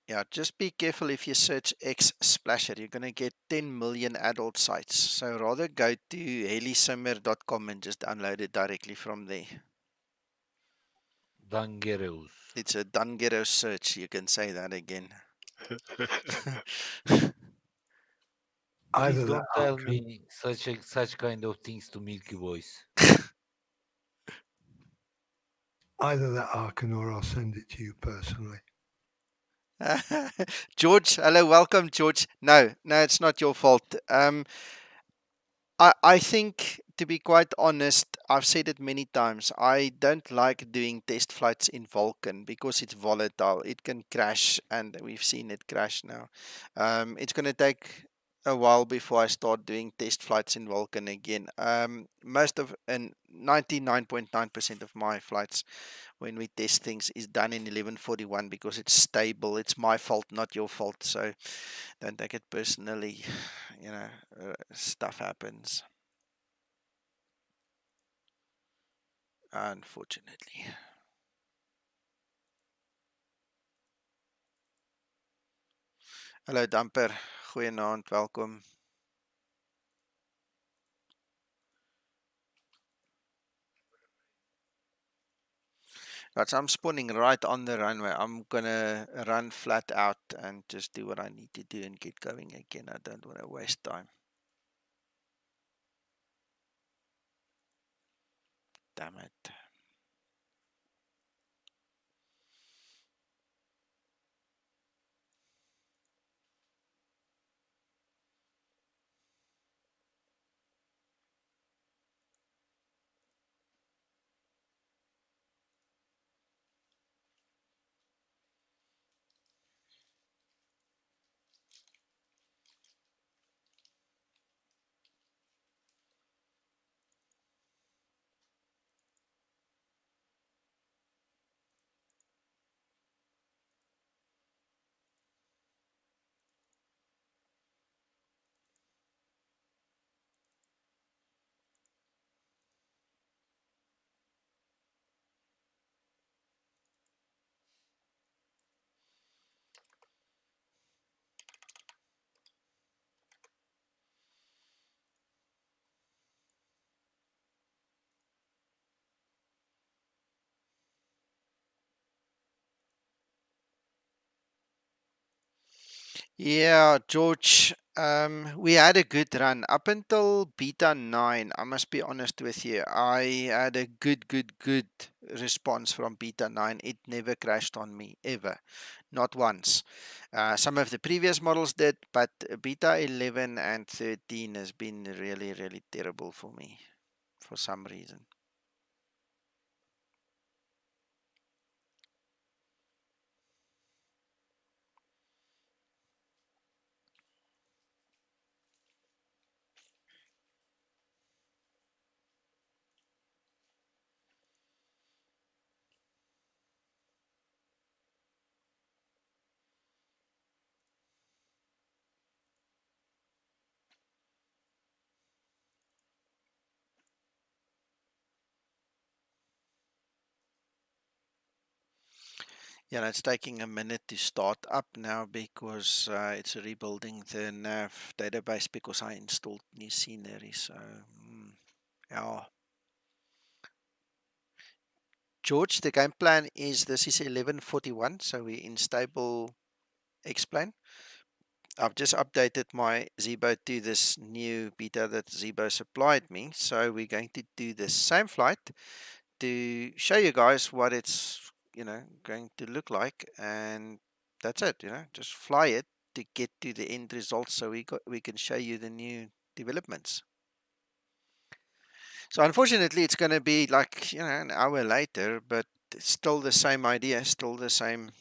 Yeah, just be careful if you search X Splasher. You're going to get 10 million adult sites. So rather go to helisimmer.com and just download it directly from there. Dangerous. It's a dangerous search. You can say that again. Please don't tell me such kind of things to Milky Voice. Either that, Arkan, or I'll send it to you personally. George, hello, welcome, George. No, it's not your fault. I think, to be quite honest, I've said it many times, I don't like doing test flights in Vulcan because it's volatile. It can crash, and we've seen it crash now. It's going to take a while before I start doing test flights in Vulcan again. Most of and 99.9% of my flights when we test things is done in 1141 because it's stable. It's my fault, not your fault. So don't take it personally. You know, stuff happens. Unfortunately. Hallo Damper, goeienaand, welkom. Right, so I'm spawning right on the runway. I'm gonna run flat out and just do what I need to do and get going again. I don't want to waste time. Damn it. Yeah, George, we had a good run up until beta 9. I must be honest with you. I had a good response from beta 9. It never crashed on me, ever. Not once. Some of the previous models did, but beta 11 and 13 has been really terrible for me for some reason. Yeah, it's taking a minute to start up now because it's rebuilding the nav database because I installed new scenery. So, yeah. George, the game plan is this is 1141, so we're in stable X-plane. I've just updated my Zibo to this new beta that Zibo supplied me. So we're going to do the same flight to show you guys what it's, going to look like. And that's it, just fly it to get to the end result so we can show you the new developments. So unfortunately, it's going to be like, an hour later, but it's still the same idea, still the same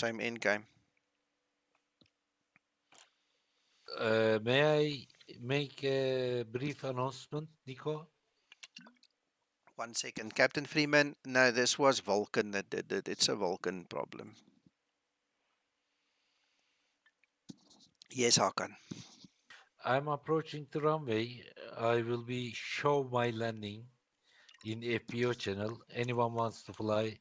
end game. May I make a brief announcement, Nico? 1 second. Captain Freeman, no, this was Vulcan that did it. It's a Vulcan problem. Yes, Hakan. I'm approaching the runway. I will be show my landing in FPO channel. Anyone wants to fly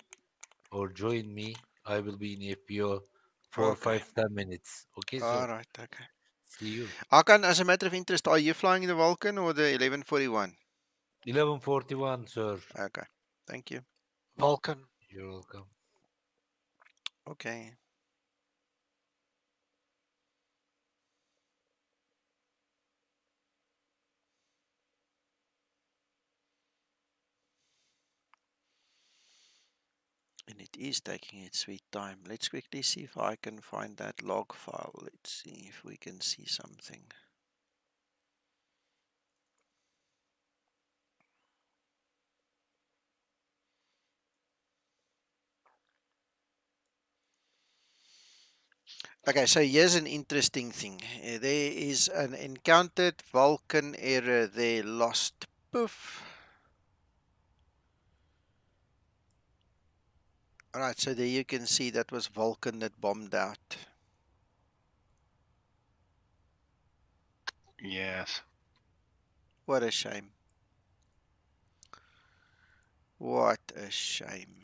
or join me, I will be in FPO for Okay. 5-10 minutes. Okay, sir? All right, okay. See you. Hakan, as a matter of interest, are you flying the Vulcan or the 1141? 1141, sir. Okay, thank you. Vulcan. You're welcome. Okay. And it is taking its sweet time. Let's quickly see if I can find that log file. Let's see if we can see something. Okay, so here's an interesting thing. There is an encountered Vulcan error there, lost. Poof. Alright, so there you can see that was Vulcan that bombed out. Yes. What a shame. What a shame.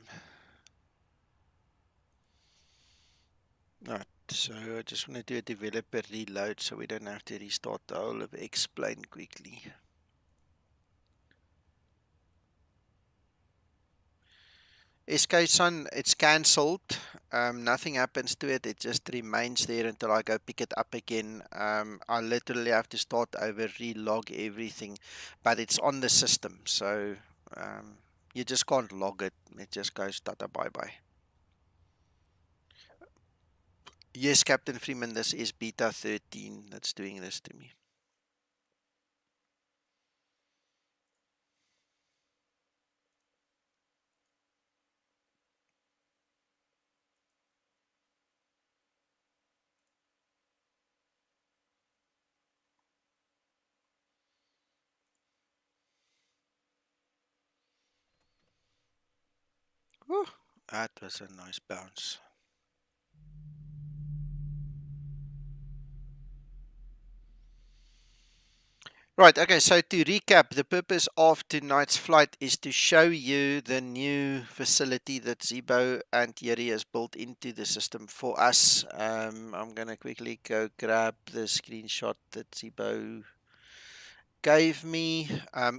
Alright, so I just want to do a developer reload so we don't have to restart the whole of Explain quickly. SK-Sun, it's cancelled. Nothing happens to it. It just remains there until I go pick it up again. I literally have to start over, relog everything, but it's on the system, so you just can't log it. It just goes tata bye bye. Yes, Captain Freeman, this is beta 13 that's doing this to me. Whew, that was a nice bounce. Right, okay, so to recap, the purpose of tonight's flight is to show you the new facility that Zibo and Yeri has built into the system for us. I'm going to quickly go grab the screenshot that Zibo gave me.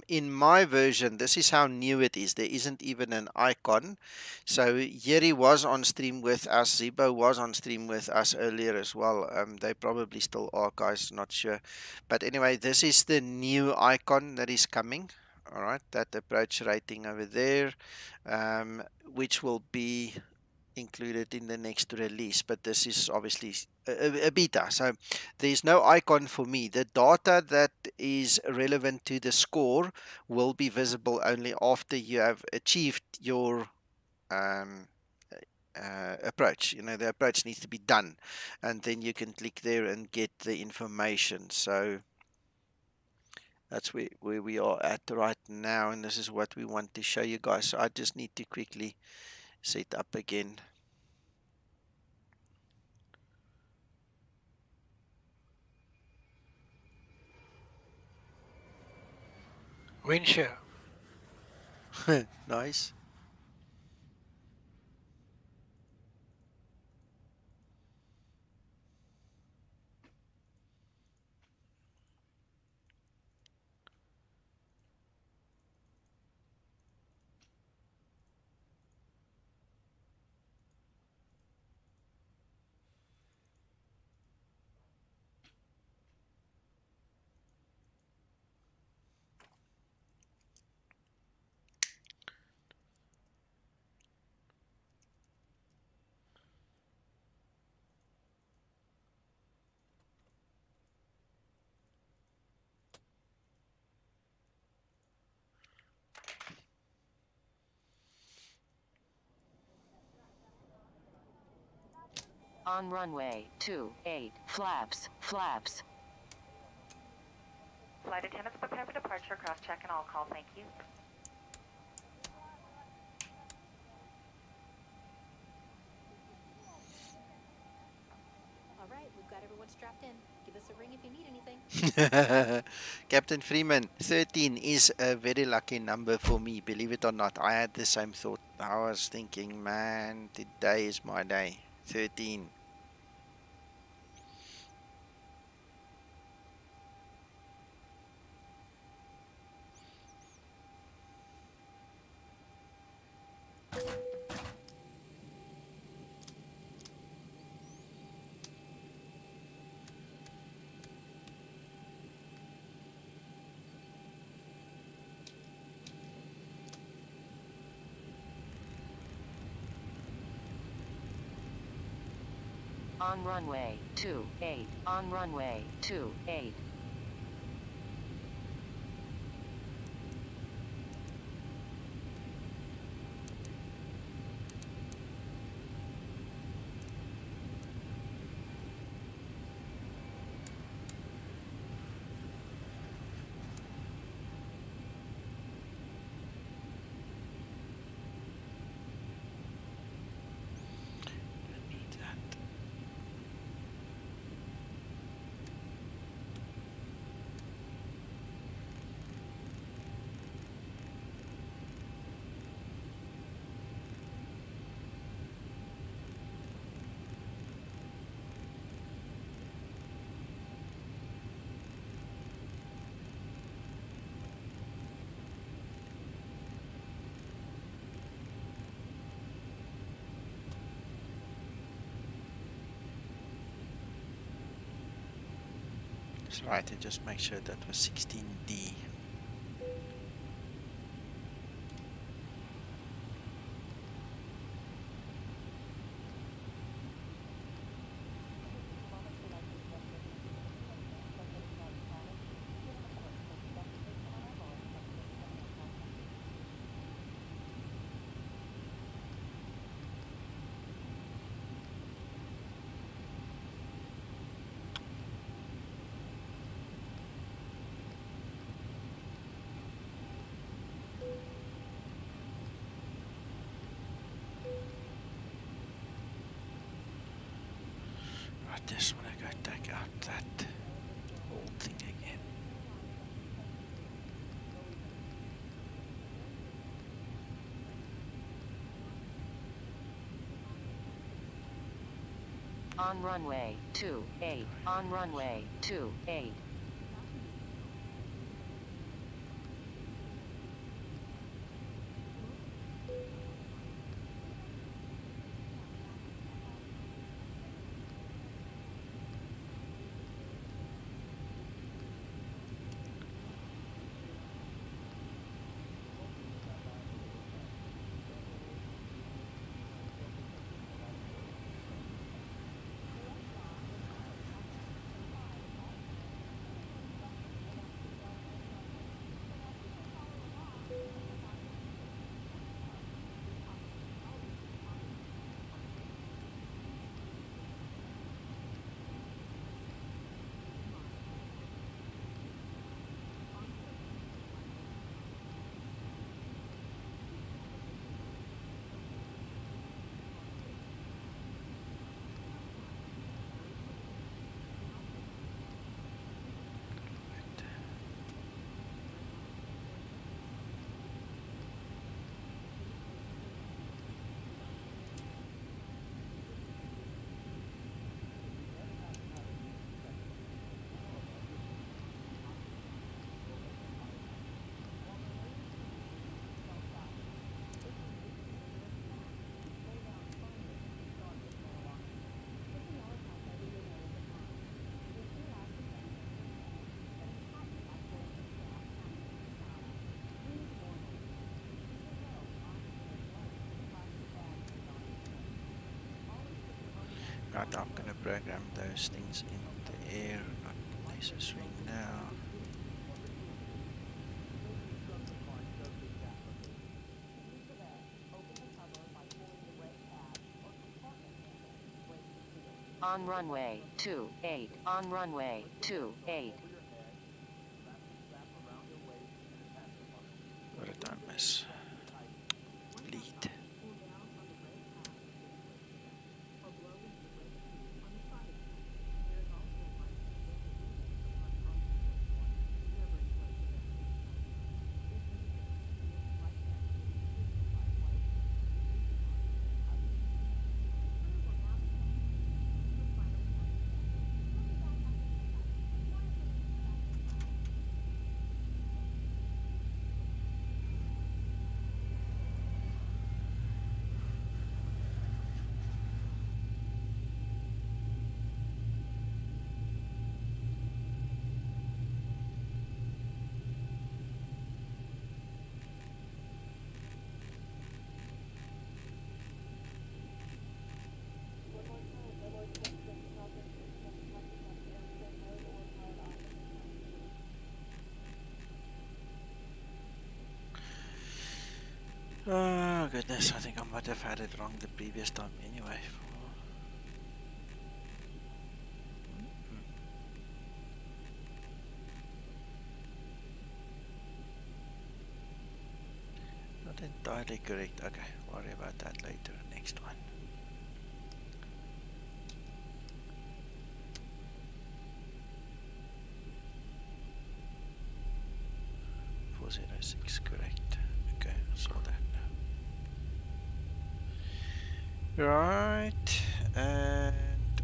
In my version, this is how new it is. There isn't even an icon. So Yeri was on stream with us. Zibo was on stream with us earlier as well. They probably still are, guys, not sure. But anyway, this is the new icon that is coming. All right, that approach rating over there, which will be included in the next release, but this is obviously a beta, so there's no icon for me. The data that is relevant to the score will be visible only after you have achieved your um, approach. You know, the approach needs to be done, and then you can click there and get the information. So that's where we are at right now, and this is what we want to show you guys. So I just need to quickly set up again. Wind shear. Nice. On runway 28, flaps, flaps. Flight attendants prepare for departure. Cross-check and all call. Thank you. All right, we've got everyone strapped in. Give us a ring if you need anything. Captain Freeman, 13 is a very lucky number for me, believe it or not. I had the same thought. I was thinking, man, today is my day. 13. On runway 28, on runway 28. That's right, and just make sure that was 16D. I just want to go take out that whole thing again. On runway 28. On runway 28. Right, I'm going to program those things in the air, not necessary now. On runway 28. On runway 28. What did I miss? Lead. Oh goodness, I think I might have had it wrong the previous time anyway. Not entirely correct. Okay, worry about that later. Next one. .406, correct. Okay, I saw that now. Right, and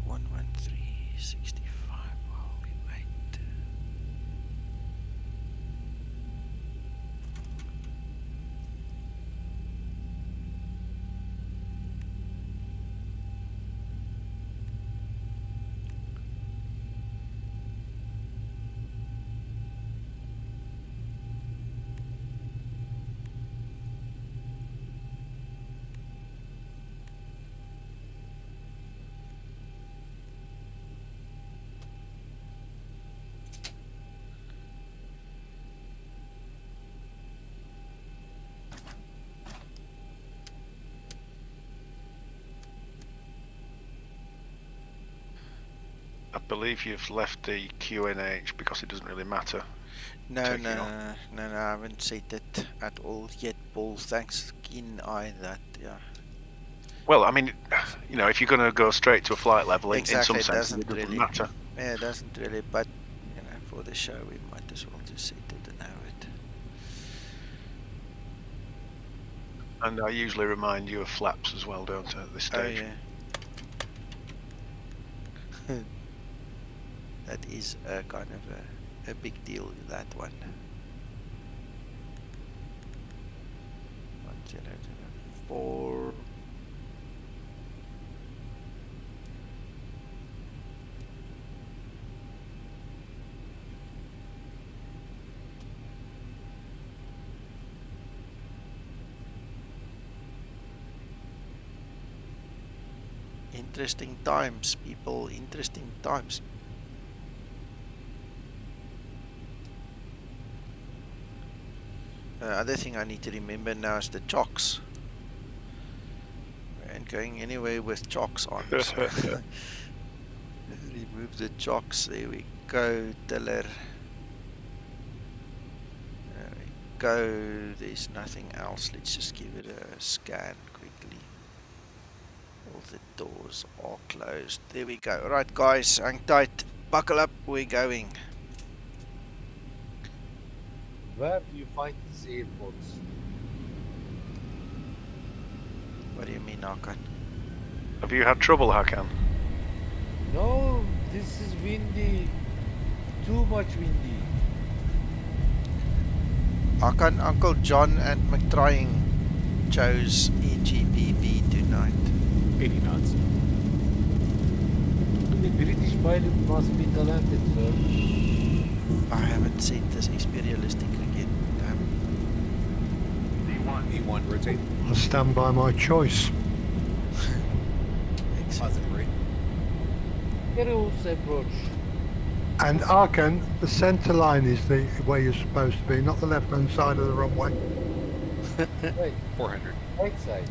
113.65 while we wait. I believe you've left the QNH because it doesn't really matter. No, Taking no, off. no, I haven't set it at all yet, Paul. Thanks, keen eye that, yeah. Well, I mean, you know, if you're going to go straight to a flight level, in some Exactly, it sense, it doesn't doesn't really matter. Yeah, it doesn't really, but you know, for the show we might as well just set it and have it. And I usually remind you of flaps as well, don't I, at this stage? Oh yeah. That is a kind of a big deal, that one. 1004. Interesting times, people, interesting times. Other thing I need to remember now is the chocks. We ain't going anywhere with chocks on. So remove the chocks. There we go, Tiller. There we go. There's nothing else. Let's just give it a scan quickly. All the doors are closed. There we go. Right, guys, hang tight. Buckle up. We're going. Where do you find these airports? What do you mean, Hakan? Have you had trouble, Hakan? No, this is windy. Too much windy. Hakan, Uncle John and McTrying chose EGBB tonight. 80 knots. The British pilot must be talented, sir. I haven't set this experialistic again. Damn. V1, rotate. I'll stand by my choice. Positive rate. Heroes approach. And Arkan, the centre line is the where you're supposed to be, not the left-hand side of the runway. Right, 400. right side.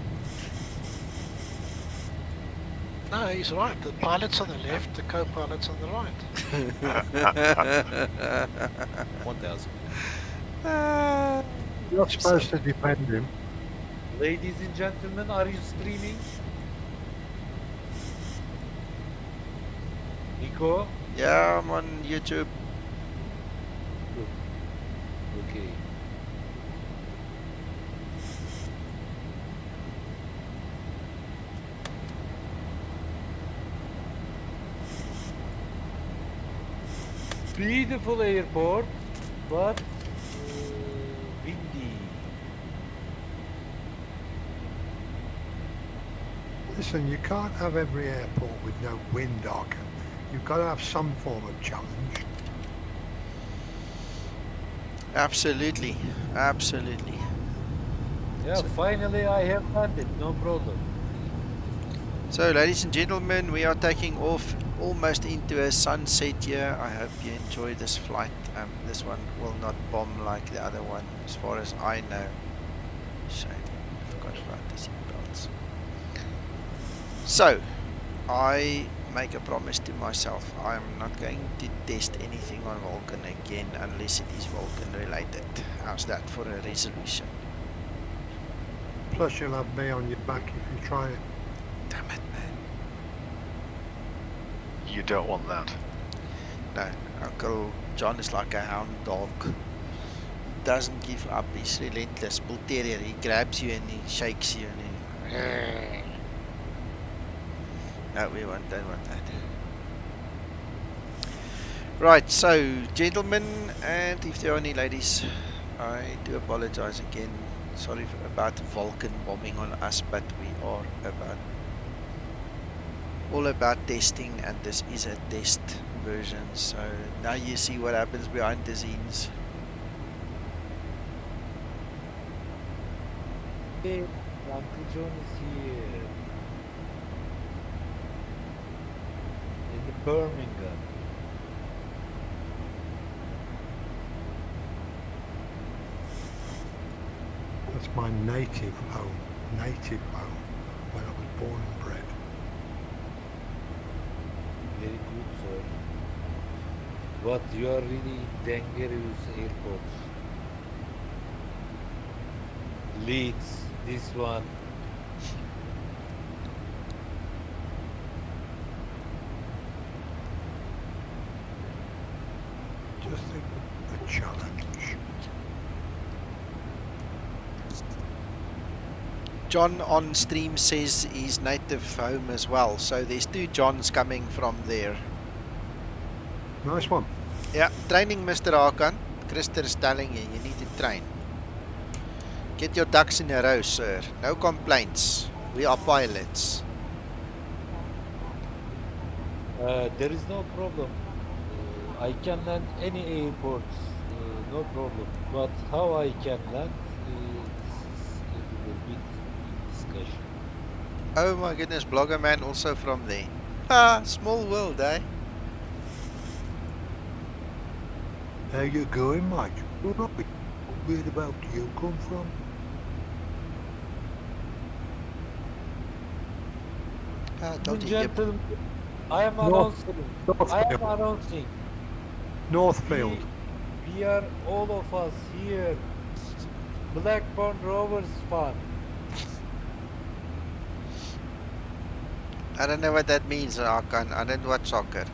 No, he's right. The pilot's on the left, the co-pilot's on the right. 1000. You're not supposed to defend him. Ladies and gentlemen, are you streaming? Nico? Yeah, I'm on YouTube. Okay. Beautiful airport, but windy. Listen, you can't have every airport with no wind, Arkan. You've got to have some form of challenge. Absolutely, absolutely. Yeah, finally I have landed, no problem. So, ladies and gentlemen, we are taking off almost into a sunset here. I hope you enjoy this flight. This one will not bomb like the other one, as far as I know. Shame, I forgot about the seatbelts. So, I make a promise to myself. I'm not going to test anything on Vulcan again unless it is Vulcan related. How's that for a resolution? Plus, you'll have me on your back if you try it. Damn it, man. You don't want that. No, Uncle John is like a hound dog. Doesn't give up. He's relentless. Bull terrier. He grabs you and he shakes you and he... No, we don't want that. Right, so gentlemen, and if there are any ladies, I do apologize again. Sorry about Vulcan bombing on us, but we are all about testing, and this is a test version. So now you see what happens behind the scenes. Hey, Uncle John is here. In Birmingham. That's my native home, where I was born and bred. Very good, sir. But you are really in dangerous airports. Leeds, this one. Just think of the challenge. John on stream says he's native home as well, so there's 2 Johns coming from there. Nice one. Yeah, training Mr. Hakan. Christer is telling you, you need to train. Get your ducks in a row, sir. No complaints. We are pilots. There is no problem. I can land any airport, no problem. But how I can land, this is a little bit in discussion. Oh my goodness, Blogger Man also from there. Ha! Small world, eh? How you going, Mike? Alright. Where about you come from? Ah, told you, Gentlemen, I am announcing. I am announcing. Northfield. We are all of us here. Blackburn Rovers fan. I don't know what that means, Hakan. I don't watch soccer.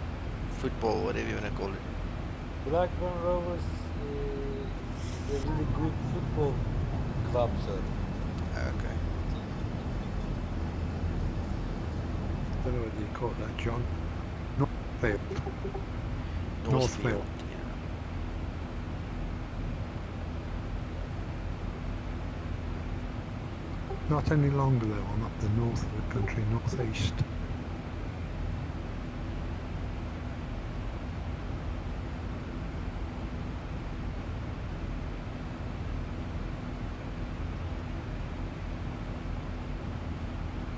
Football, whatever you want to call it. Blackburn Rovers is a really good football club, sir. Okay. I don't know whether you caught that, John. Northfield. Northfield. Not any longer though, I'm up the north of the country, northeast.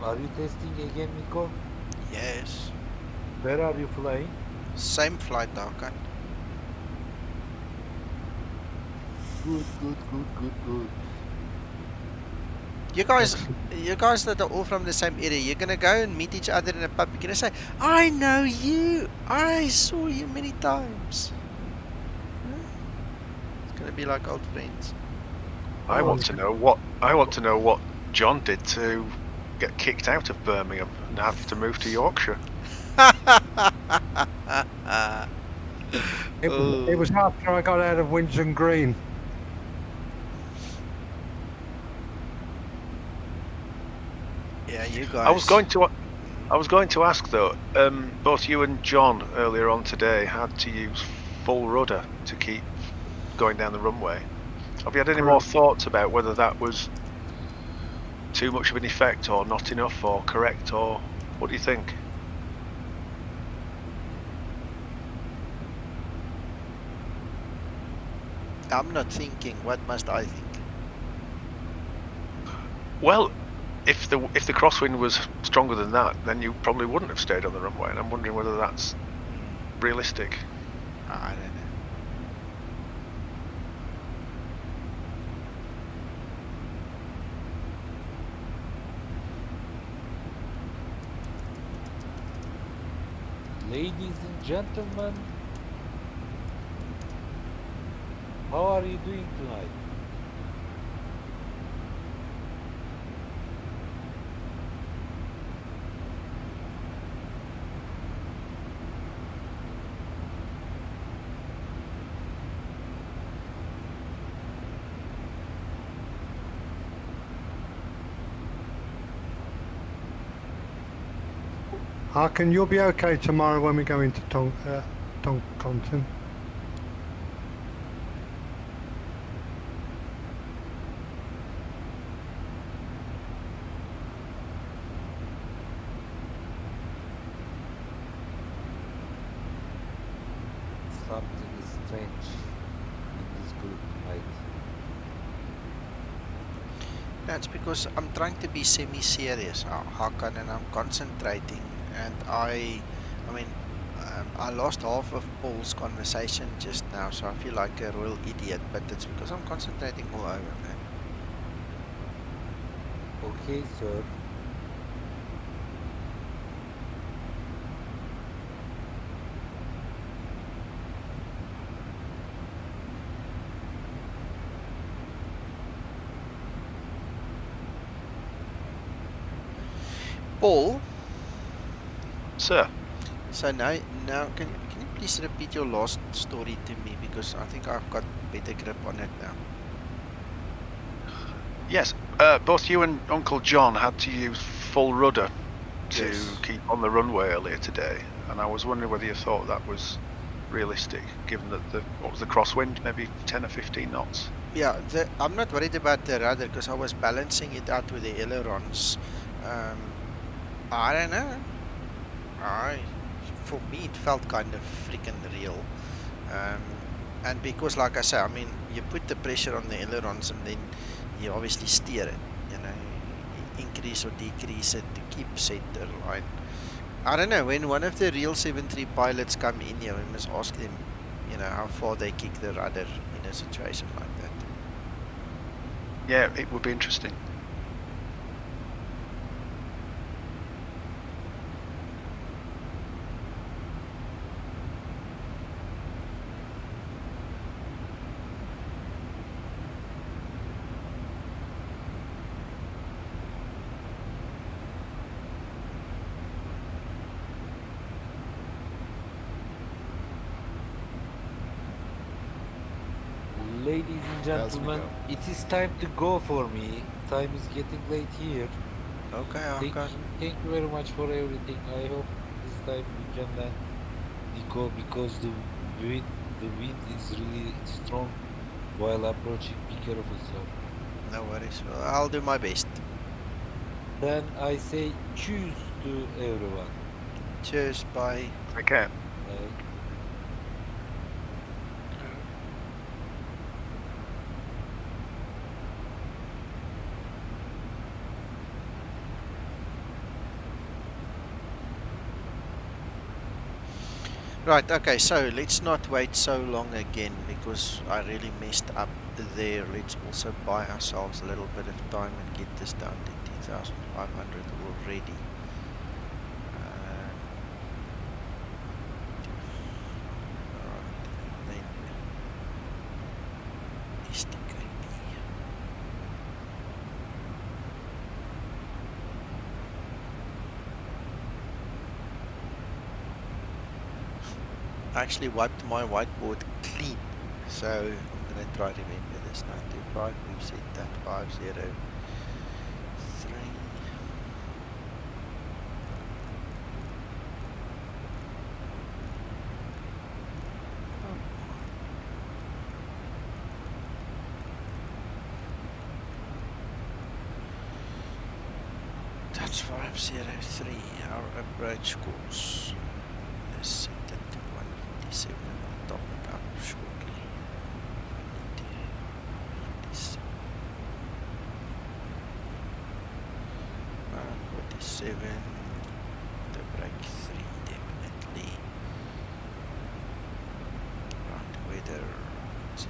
Are you testing again, Nico? Yes. Where are you flying? Same flight, Hakan. Good, good, good, good, good. You guys that are all from the same area, you're gonna go and meet each other in a pub. You're gonna say, "I know you. I saw you many times." It's gonna be like old friends. I want to know what John did to get kicked out of Birmingham and have to move to Yorkshire. It was after I got out of Windsor Green. Yeah, you guys. I was going to ask though. Both you and John earlier on today had to use full rudder to keep going down the runway. Have you had any more thoughts about whether that was too much of an effect, or not enough, or correct, or what do you think? I'm not thinking. What must I think? Well, if the crosswind was stronger than that, then you probably wouldn't have stayed on the runway, and I'm wondering whether that's realistic. I don't know. Ladies and gentlemen, how are you doing tonight? Harkin, you'll be okay tomorrow when we go into Toncontin. Something is strange in this group tonight. That's because I'm trying to be semi-serious, Hakan, and I'm concentrating. And I mean, I lost half of Paul's conversation just now, so I feel like a real idiot. But it's because I'm concentrating all over, man. Okay, sir. Paul, Sir, so now can you please repeat your last story to me, because I think I've got better grip on it now. yes, both you and Uncle John had to use full rudder to Yes. keep on the runway earlier today, and I was wondering whether you thought that was realistic, given that what was the crosswind, maybe 10 or 15 knots? Yeah, I'm not worried about the rudder because I was balancing it out with the ailerons. I don't know. For me, it felt kind of freaking real. And because, like I say, I mean, you put the pressure on the ailerons and then you obviously steer it, you know, increase or decrease it to keep center line. I don't know, when one of the real 7.3 pilots come in here, we must ask them, you know, how far they kick the rudder in a situation like that. Yeah, it would be interesting. Ladies and gentlemen, it is time to go for me. Time is getting late here. Okay, Thank you very much for everything. I hope this time we can land Nico, because the wind is really strong while approaching. Be careful, sir. No worries. Well, I'll do my best. Then I say cheers to everyone. Cheers, bye. Okay. Bye. Right, okay, so let's not wait so long again because I really messed up there. Let's also buy ourselves a little bit of time and get this down to 2,500 already. I actually wiped my whiteboard clean, so I'm going to try to remember this. 925, we've set that 503. That's 503, our approach course. Let's set it to 147 and I'll top it up shortly. 147, the break 3 definitely. Right, weather, check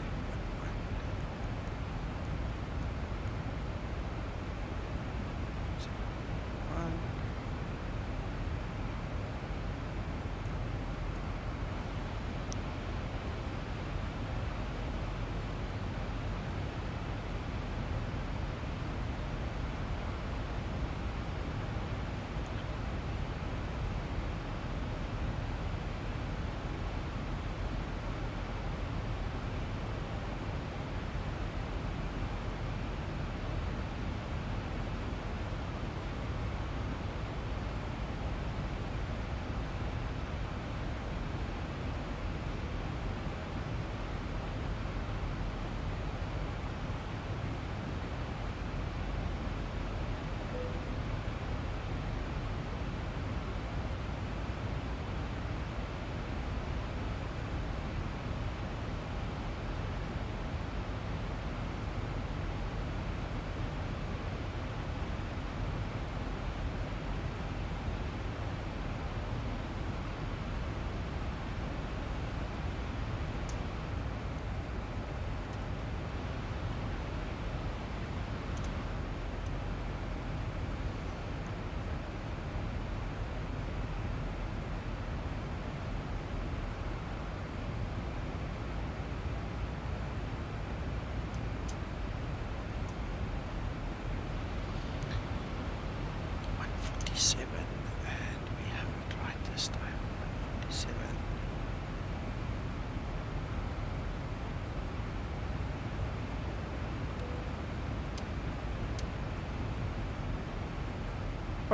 1.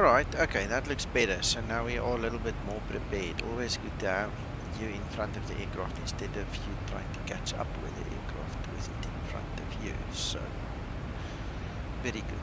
Alright, okay, that looks better. So now we are a little bit more prepared. Always good to have you in front of the aircraft instead of you trying to catch up with the aircraft with it in front of you. So, very good.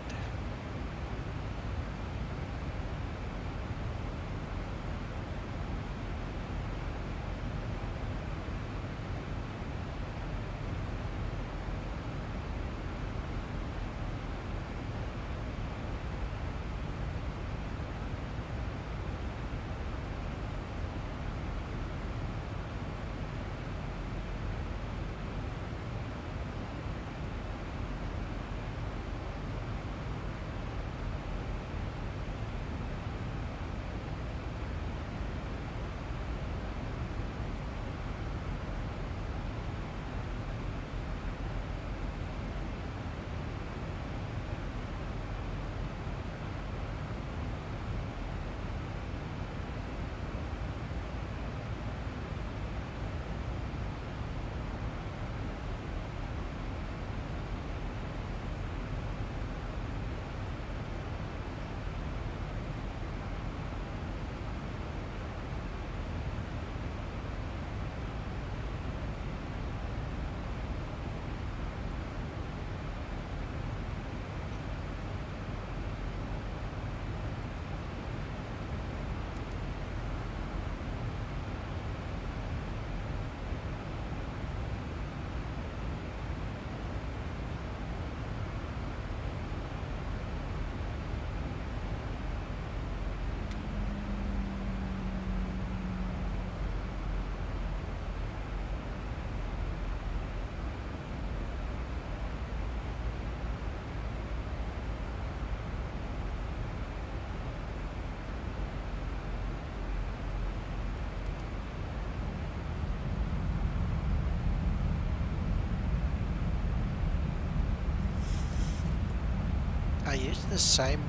I use the same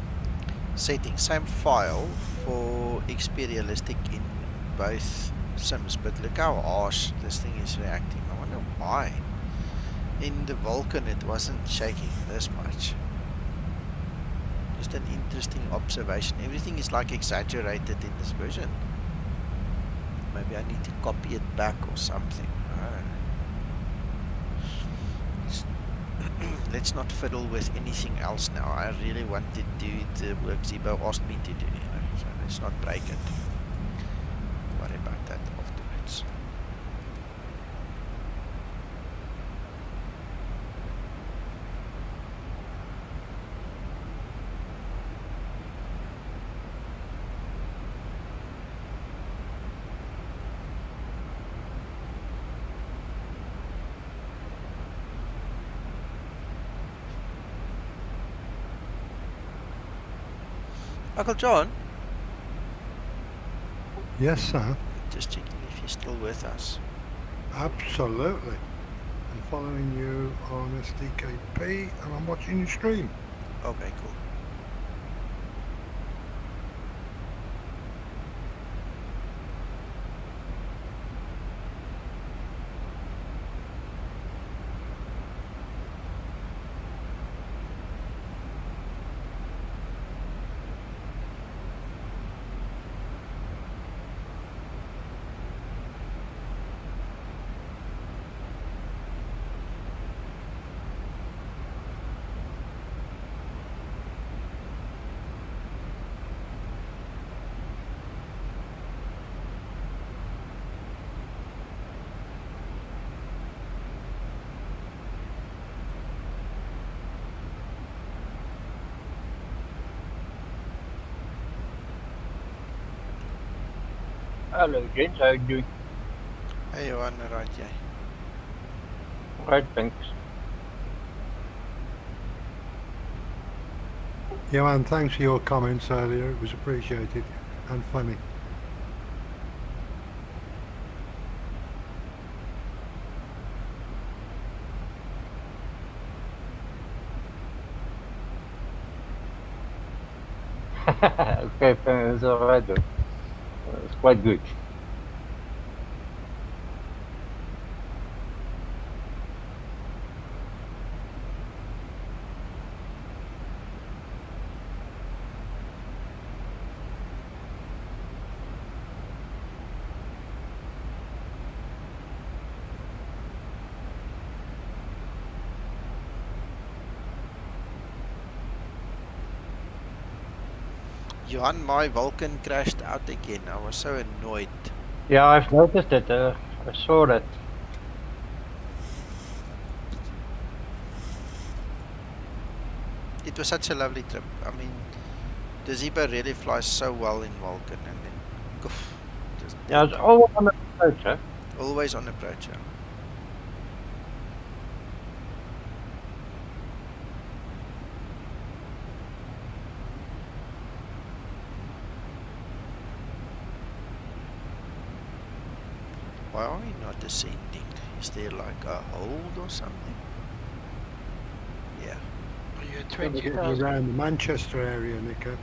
setting, same file for XP Realistic in both sims, but look how harsh this thing is reacting. I wonder why. In the Vulcan it wasn't shaking this much. Just an interesting observation. Everything is like exaggerated in this version. Maybe I need to copy it back or something. I don't know. Let's not fiddle with anything else now. I really want to do the work Zibo asked me to do, you know, so let's not break it. Worry about that afterwards. Uncle John? Yes, sir. Just checking if you're still with us. Absolutely. I'm following you on SDKP and I'm watching your stream. Okay, cool. Hello, James. How are you doing? Hey, Johan, right, yeah. Right, thanks. Johan, thanks for your comments earlier. It was appreciated and funny. Okay, it's alright though. It's quite good. Johan, my Vulcan crashed out again. I was so annoyed. Yeah, I've noticed it. I saw that. It was such a lovely trip. I mean, the Zibo really flies so well in Vulcan, and then goof, just Yeah, it's always on the approach, huh? always on approach. Yeah. Why are we not descending? Is there like a hold or something? Yeah. Are you at Probably 20,000? around the Manchester area, Nico.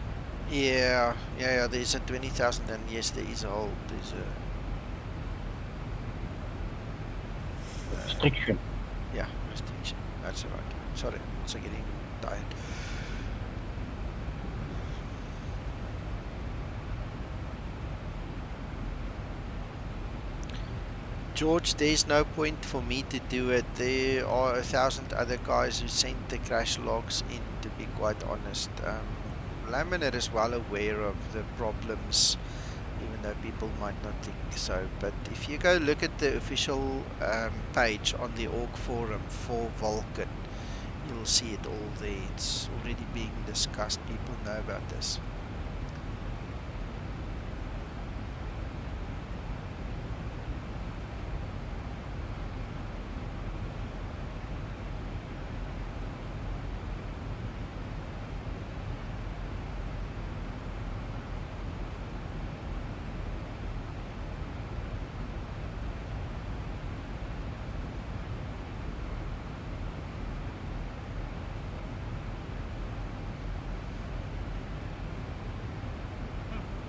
Yeah, there's a 20,000 and yes, there is a hold. There's a... Restriction. Yeah, restriction. That's right. Sorry, I'm also getting tired. George, there's no point for me to do it. There are 1,000 other guys who sent the crash logs in, to be quite honest. Laminar is well aware of the problems, even though people might not think so. But if you go look at the official page on the org forum for Vulcan, you'll see it all there. It's already being discussed. People know about this.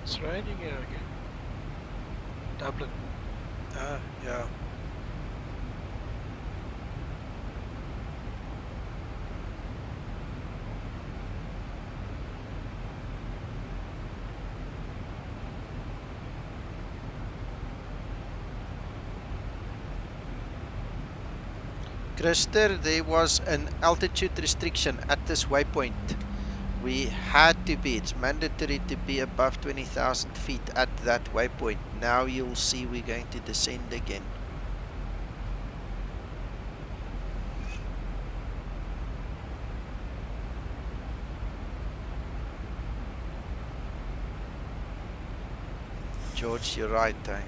It's raining here again. Dublin. Yeah. Christer, there was an altitude restriction at this waypoint. We had to be, it's mandatory to be above 20,000 feet at that waypoint. Now you'll see we're going to descend again. George, you're right, eh?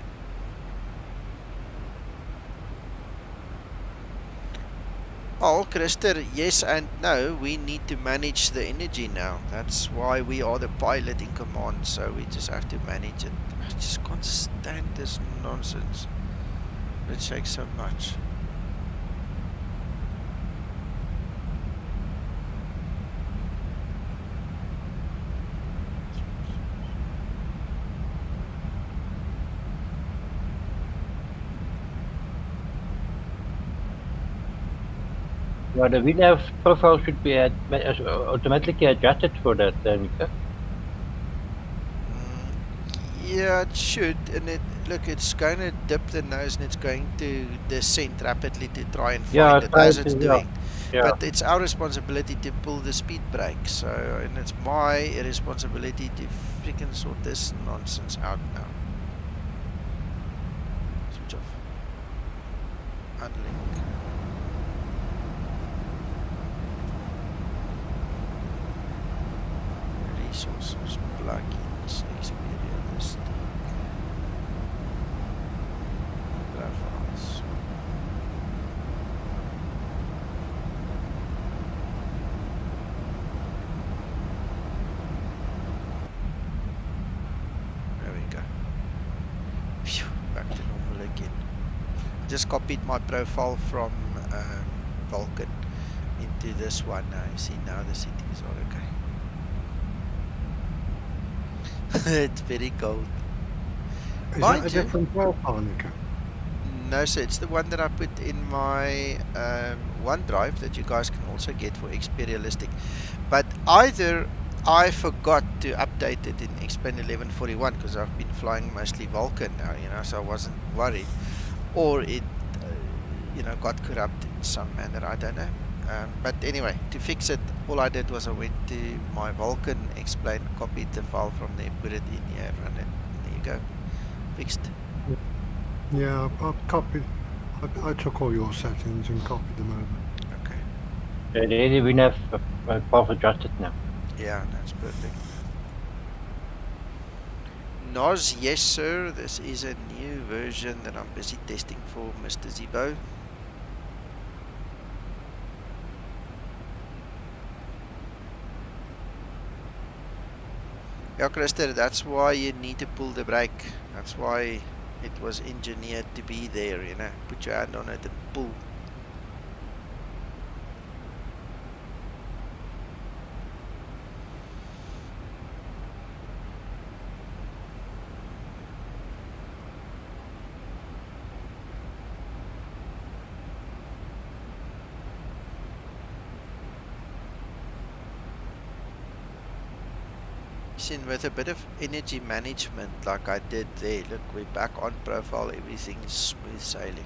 Oh, Christer, yes and no. We need to manage the energy now. That's why we are the pilot in command, so we just have to manage it. I just can't stand this nonsense. It takes so much. Yeah, the VLAF profile should be automatically adjusted for that, Nico. Yeah, it should. And look, it's going to dip the nose and it's going to descend rapidly to try and find it as it's doing. Yeah. But it's our responsibility to pull the speed brake. So, and it's my responsibility to freaking sort this nonsense out now. Switch off. Unlink. Resources, plugins, experience, profiles. There we go. Phew, back to normal again. I just copied my profile from Vulcan into this one now. You see now the settings are okay. It's very cold. Is that a different profile, Nico? No, so it's the one that I put in my OneDrive that you guys can also get for Experialistic. But either I forgot to update it in Explain 1141 because I've been flying mostly Vulcan now, you know, so I wasn't worried. Or it, you know, got corrupted in some manner, I don't know. But anyway, to fix it, all I did was I went to my Vulkan, explained, copied the file from there, put it in here, run it. There you go. Fixed. Yeah, I've copied. I took all your settings and copied them over. Okay. Really, we have path adjusted now. Yeah, that's perfect. Nos, yes sir, this is a new version that I'm busy testing for Mr. Zibo. Yeah, Christer, that's why you need to pull the brake. That's why it was engineered to be there, you know. Put your hand on it and pull. With a bit of energy management like I did there, look, we're back on profile, everything's smooth sailing,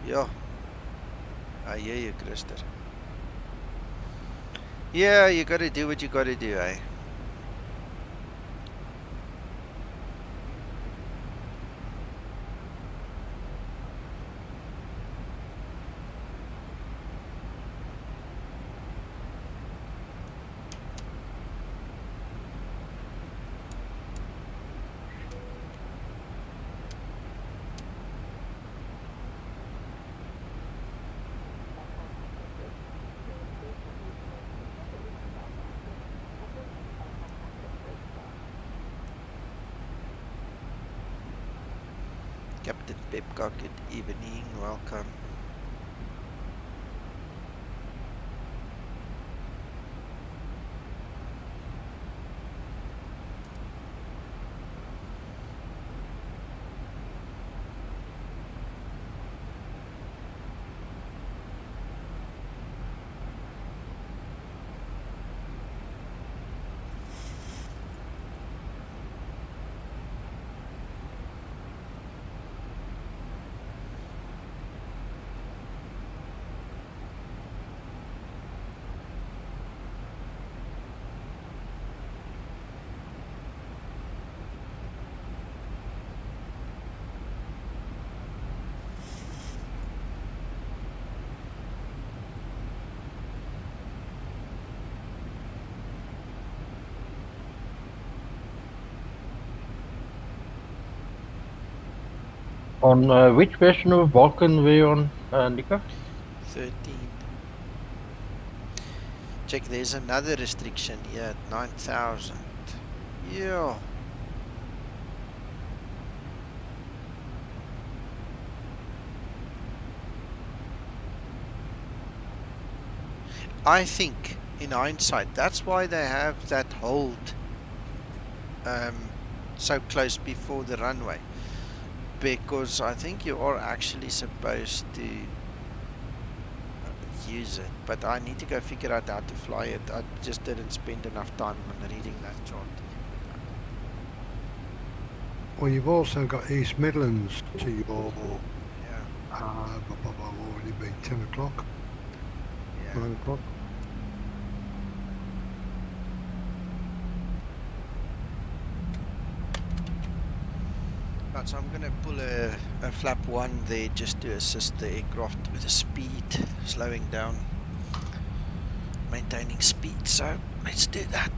you know. Yeah, I hear you, Christer. Yeah, you gotta do what you gotta do, eh? Captain Pepcock, good evening, welcome. On which version of Vulkan were you on, Nico? 13. Check, there's another restriction here at 9,000. Yeah. I think, in hindsight, that's why they have that hold so close before the runway. Because I think you are actually supposed to use it, but I need to go figure out how to fly it. I just didn't spend enough time on reading that chart. Well, you've also got East Midlands to your. Yeah. Already been 10 o'clock. Yeah. 9 o'clock. Right, so I'm going to pull a flap 1 there just to assist the aircraft with the speed, slowing down, maintaining speed. So let's do that.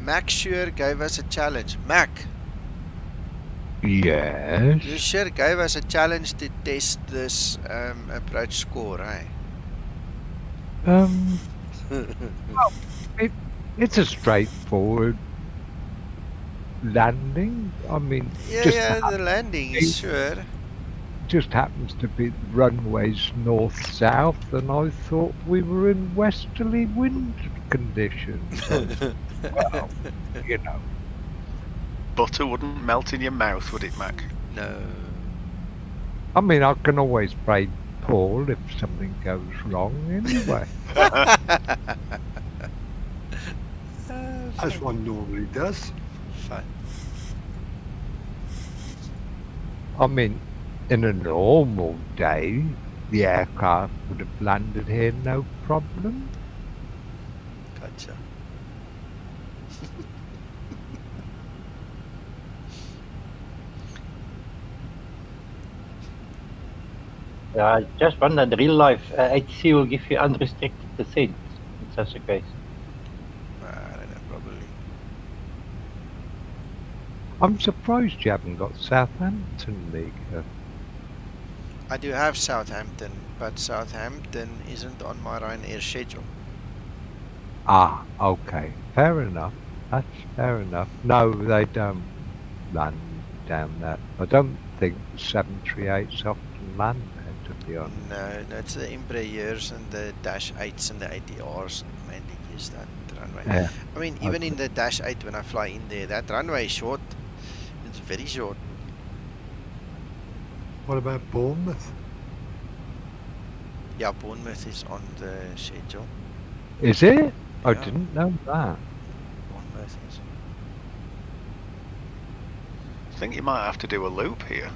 Mac sure gave us a challenge. Mac. Yes. You sure gave us a challenge to test this approach score, eh? Well, it's a straightforward landing. I mean, yeah, the landing is sure. Just happens to be the runways north-south, and I thought we were in westerly wind conditions. Well, you know. Butter wouldn't melt in your mouth, would it, Mac? No. I mean, I can always play Paul if something goes wrong, anyway. As one normally does. Fine. I mean, in a normal day, the aircraft would have landed here no problem. Gotcha. Yeah, I just wonder, the real life ATC will give you unrestricted descent in such a case. I don't know, probably. I'm surprised you haven't got Southampton, Mika. I do have Southampton, but Southampton isn't on my Ryanair schedule. Ah, okay. Fair enough. That's fair enough. No, they don't land down that. I don't think the 738s often land there, to be honest. No, it's the Embraers and the Dash 8s and the ATRs mainly use that runway. Yeah. I mean, even in the Dash 8, when I fly in there, that runway is short. It's very short. What about Bournemouth? Yeah, Bournemouth is on the schedule. Is it? I Yeah. didn't know that. Bournemouth is. I think you might have to do a loop here.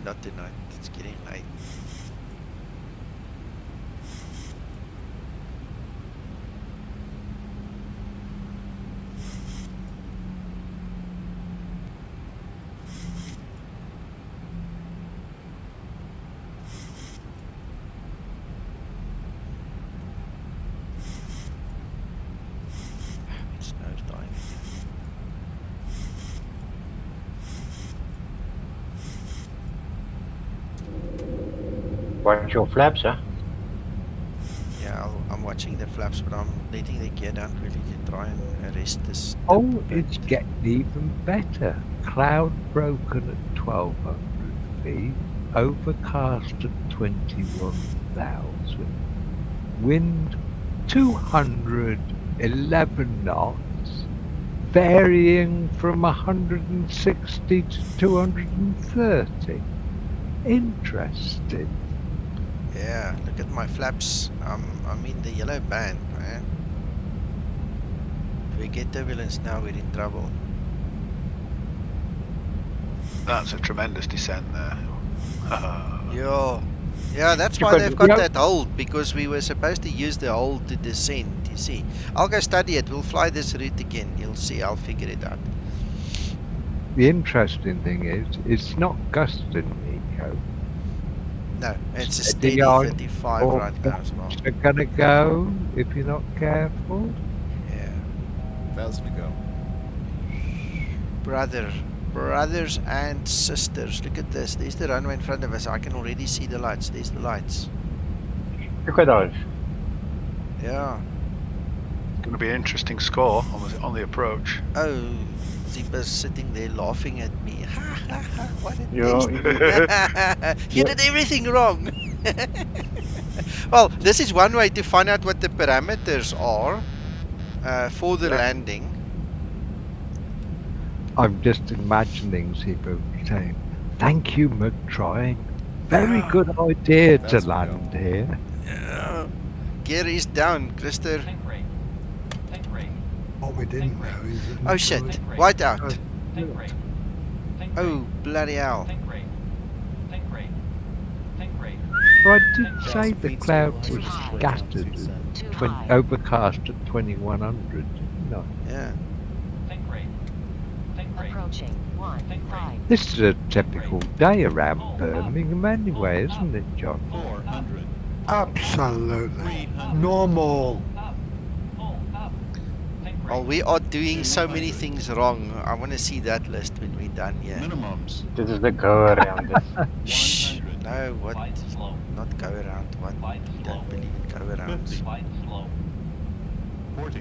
Not tonight. It's getting late. It's nosediving. Watch your flaps, huh? Yeah, I'm watching the flaps, but I'm letting the gear down quickly to try and arrest this. Oh, it's getting even better. Cloud broken at 1200 feet, overcast at 21,000, wind 211 knots, varying from 160 to 230. Interesting. Yeah, look at my flaps. I'm in the yellow band, man. If we get turbulence now, we're in trouble. That's a tremendous descent there. Yeah, that's why they've got that hold, because we were supposed to use the hold to descend, you see. I'll go study it. We'll fly this route again. You'll see. I'll figure it out. The interesting thing is, it's not gusting, Nico. No, it's a steady on 35 all right now as well. They're gonna go if you're not careful. Yeah. 1,000 to go. Brothers and sisters, look at this. There's the runway in front of us. I can already see the lights. There's the lights. Look at those. Yeah. It's going to be an interesting score on the approach. Oh, Zibo's sitting there laughing at me. Ha ha ha, what a beast. You did everything wrong. Well, this is one way to find out what the parameters are for the landing. I'm just imagining Zibo saying, "Thank you, McTrine. Very good idea to land here." Yeah. Gear is down, Krister. What we didn't know is that... Oh shit, white out. Oh, bloody hell. I did say the cloud was scattered at overcast at 2100, didn't I? Yeah. Approaching 15. This is a typical day around Birmingham anyway, isn't it, John? 400. Absolutely. Normal. Well, we are doing so many things wrong. I want to see that list when we're done here. Minimums. This is the go around. Shh. No, what? Not go around. What? You don't believe in go arounds.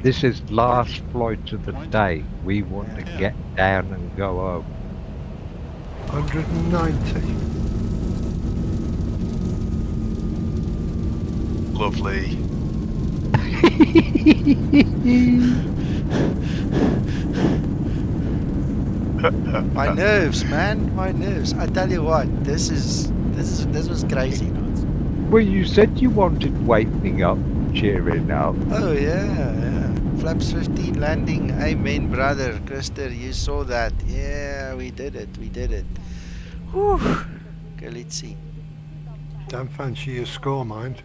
This is last flight of the day. We want to get down and go home. 190. Lovely. My nerves, man. My nerves. I tell you what, this was crazy. Well, you said you wanted waking up, cheering up. Oh yeah, yeah. Flaps 15 landing. Amen, brother. Krister, you saw that. Yeah, we did it. We did it. Whew. Okay, let's see. Don't fancy your score, mind.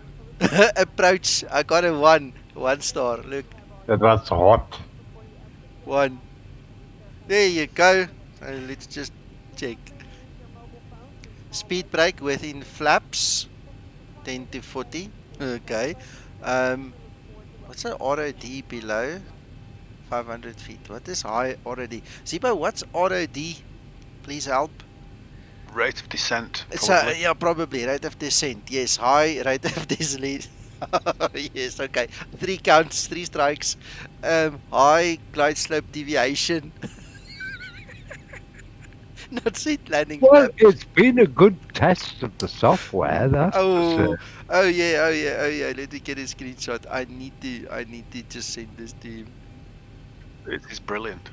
Approach. I got a 1. 1 star. Look. That was hot. 1. There you go. So let's just check. Speed brake within flaps. 10 to 40. Okay. What's an ROD below 500 feet? What is high ROD? Zibo, what's ROD? Please help. Rate of descent. So, yeah, probably rate of descent. Yes, high rate of descent. Yes, okay. 3 counts, 3 strikes. High glide slope deviation. Not seat landing. Well, flap. it's been a good test of the software. That's Oh yeah. Let me get a screenshot. I need to just send this to him. It is brilliant.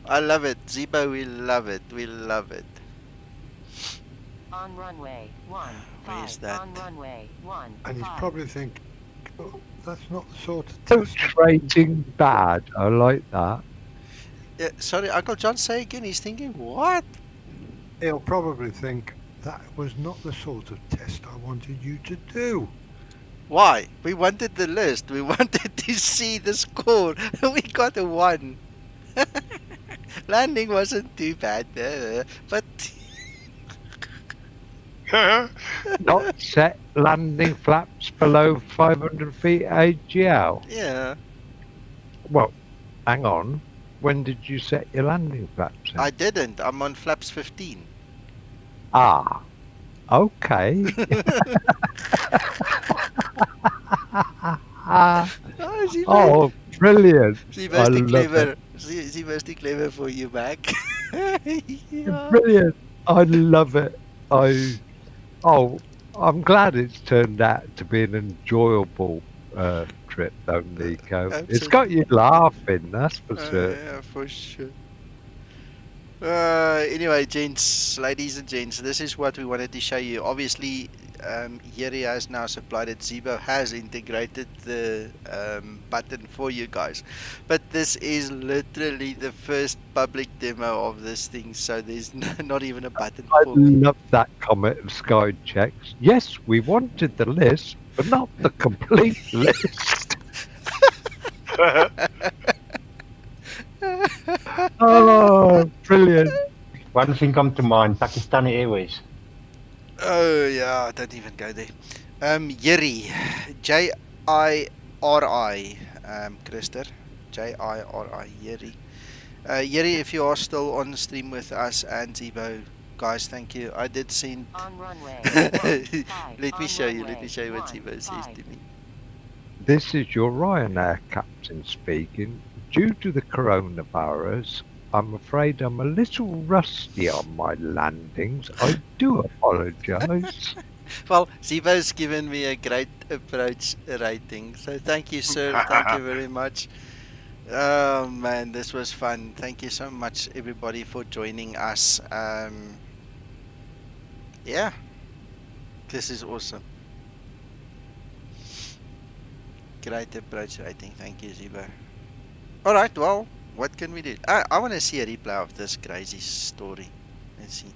I love it. Zibo, we love it. We love it. On runway 15. Where's that? On runway 15. And he's probably thinking, oh, that's not the sort of Coach test. rating bad. I like that. Yeah, sorry, Uncle John, say again. He's thinking, what? He'll probably think, that was not the sort of test I wanted you to do. Why? We wanted the list. We wanted to see the score. We got a 1. Landing wasn't too bad, but... Not set landing flaps below 500 feet AGL. Yeah. Well, hang on. When did you set your landing flaps? I didn't. I'm on flaps 15. Ah, okay. Oh, brilliant. Zibo's too clever. Zibo's too clever for you, Mac. Yeah. Brilliant. I love it. I'm glad it's turned out to be an enjoyable trip, though, Nico. Absolutely. It's got you laughing, that's for sure. Yeah, for sure. Anyway, gents, ladies and gents, this is what we wanted to show you. Obviously, Yeri has now supplied it. Zibo has integrated the button for you guys. But this is literally the first public demo of this thing, so there's not even a button I for me. love that comment of Sky Checks. Yes, we wanted the list, but not the complete list. Oh, brilliant. One thing come to mind, Pakistani Airways. Oh yeah, don't even go there. Yeri, Jiri, Krister, Jiri, Yeri. Yeri, if you are still on stream with us and Zibo, guys, thank you. I did send. On runway. Let me show you. Let me show you what Zibo says to me. This is your Ryanair captain speaking. Due to the coronavirus, I'm afraid I'm a little rusty on my landings. I do apologise. Well, Zibo's given me a great approach rating, so thank you, sir. Thank you very much. Oh man, this was fun. Thank you so much, everybody, for joining us. Yeah, this is awesome. Great approach rating. Thank you, Zibo. All right, well, what can we do? I want to see a replay of this crazy story. Let's see.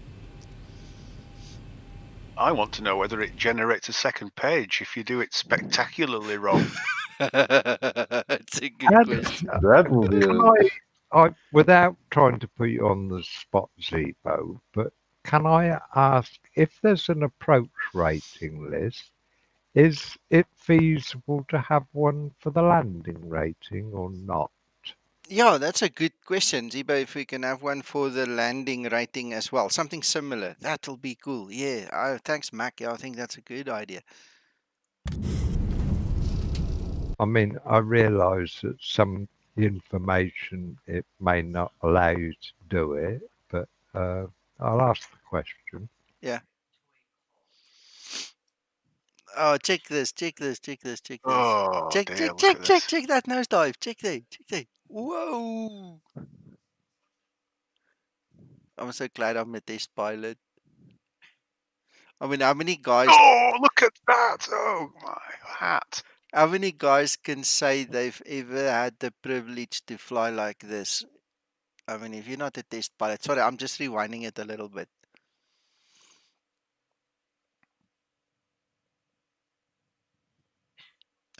I want to know whether it generates a second page if you do it spectacularly wrong. It's a good question. That will be Without trying to put you on the spot, Zibo, but can I ask if there's an approach rating list, is it feasible to have one for the landing rating or not? Yeah, that's a good question, Zibo. If we can have one for the landing rating as well, something similar, that'll be cool. Yeah, thanks, Mac. Yeah, I think that's a good idea. I mean, I realise that some information it may not allow you to do it, but I'll ask the question. Yeah. Oh, check this. Oh, check that nosedive. Check there. Whoa. I'm so glad I'm a test pilot. I mean, how many guys... Oh, look at that. Oh, my hat. How many guys can say they've ever had the privilege to fly like this? I mean, if you're not a test pilot, sorry, I'm just rewinding it a little bit.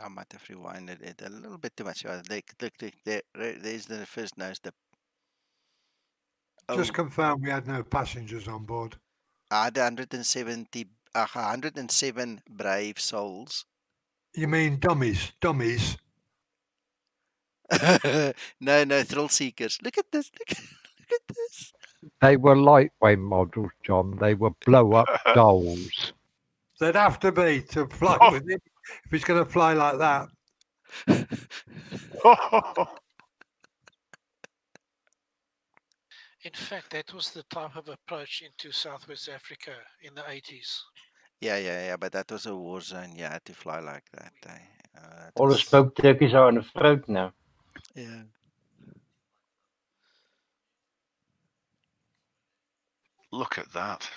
I might have rewinded it a little bit too much. Look, there's the first nose dip. Just Oh, confirm we had no passengers on board. I had 107 brave souls. You mean dummies? Dummies? No, thrill seekers. Look at this. Look at this. They were lightweight models, John. They were blow-up dolls. They'd have to be to fly with it if he's going to fly like that. In fact, that was the type of approach into Southwest Africa in the 80s. Yeah, but that was a war zone. You had to fly like that. All the smoked turkeys are on the throat now. Yeah. Look at that.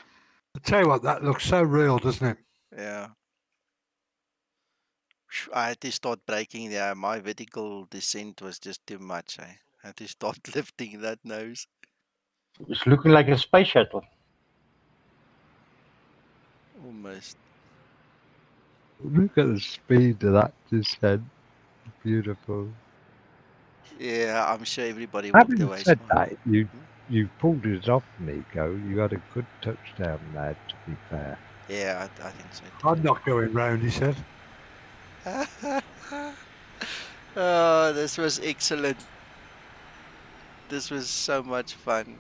I tell you what, that looks so real, doesn't it? Yeah. I had to start braking there. My vertical descent was just too much. I had to start lifting that nose. It's looking like a space shuttle. Almost. Look at the speed of that descent. Beautiful. Yeah, I'm sure everybody walked Having away. said that, you pulled it off, Nico. You had a good touchdown there, to be fair. Yeah, I think so. I'm not going round, he said. Oh, this was excellent. This was so much fun.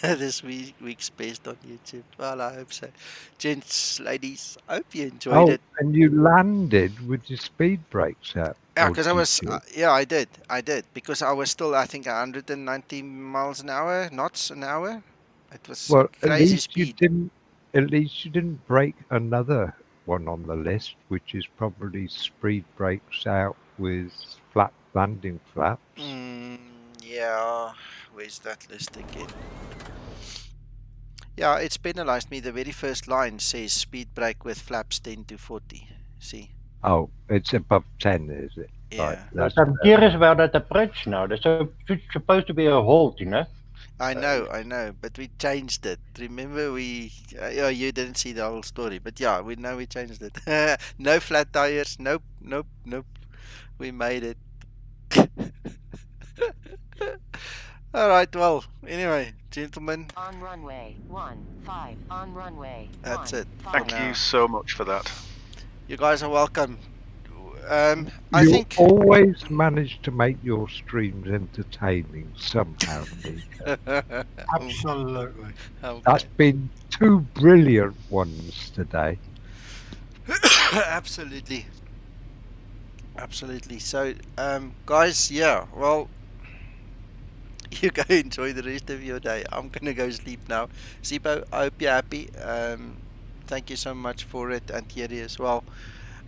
This week's best on YouTube. Well, I hope so. Gents, ladies, I hope you enjoyed it. And you landed with your speed brakes out. Yeah, because I was, I did, because I was still, I think, 190 miles an hour, knots an hour. It was crazy speed. At least you didn't break another one on the list, which is probably speed brakes out with flat landing flaps. Yeah, where's that list again? Yeah, it's penalized me. The very first line says speed brake with flaps 10 to 40. See? Oh, it's above 10, is it? Yeah. Right, I'm curious about that approach now. There's supposed to be a halt, you know? I know, but we changed it. Remember you didn't see the whole story, but yeah, we changed it. No flat tires, nope. We made it. All right, well, anyway, gentlemen. On runway 15, on runway. That's it. Thank you so much for that. You guys are welcome. I you think always manage to make your streams entertaining somehow, Nico. Absolutely. That's been 2 brilliant ones today. Absolutely. So, guys, yeah, well, you go enjoy the rest of your day. I'm gonna go sleep now. Zibo, I hope you're happy. Thank you so much for it, and Thierry as well.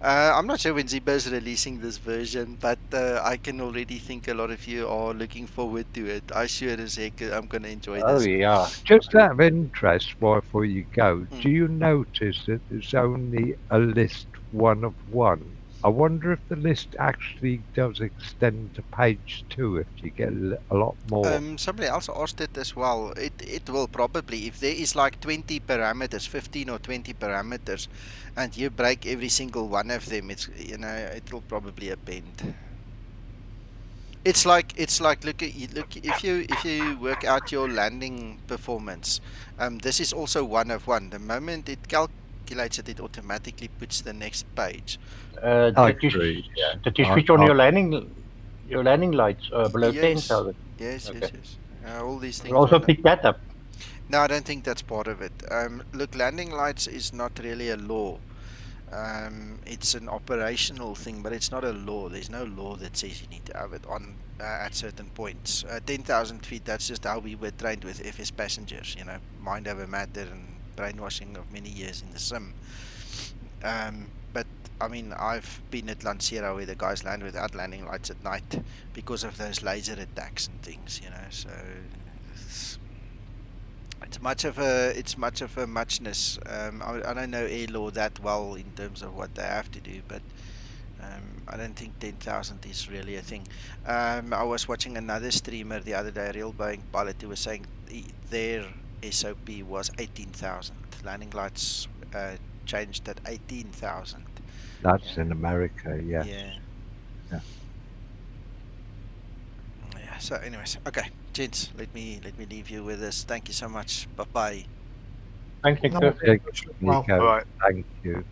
I'm not sure when Zibo's releasing this version, but I can already think a lot of you are looking forward to it. I sure as heck I'm going to enjoy this. Oh, yeah. Just out of interest, before you go, do you notice that there's only a list 1 of 1? I wonder if the list actually does extend to page 2 if you get a lot more. Somebody else asked it as well. It will probably, if there is like 20 parameters, 15 or 20 parameters, and you break every single one of them, it will probably append. It's like look if you work out your landing performance, this is also 1 of 1. The moment it calculates it, it automatically puts the next page. Did you switch on your landing lights below 10,000? Yes. All these things. You also pick that up. No, I don't think that's part of it. Look, landing lights is not really a law. It's an operational thing, but it's not a law. There's no law that says you need to have it on at certain points. 10,000 feet, that's just how we were trained with FS passengers, mind over matter and brainwashing of many years in the sim. But I mean, I've been at Lancero where the guys land without landing lights at night because of those laser attacks and things, so It's much of a muchness. I don't know air law that well in terms of what they have to do, but I don't think 10,000 is really a thing. I was watching another streamer the other day, a real Boeing pilot, who was saying their SOP was 18,000. Landing lights changed at 18,000. That's in America, yes. Yeah. Yeah. Yeah. So, anyways, okay, gents, let me leave you with this. Thank you so much. Bye bye. Thanks, Nico. Nico, All right. thank you.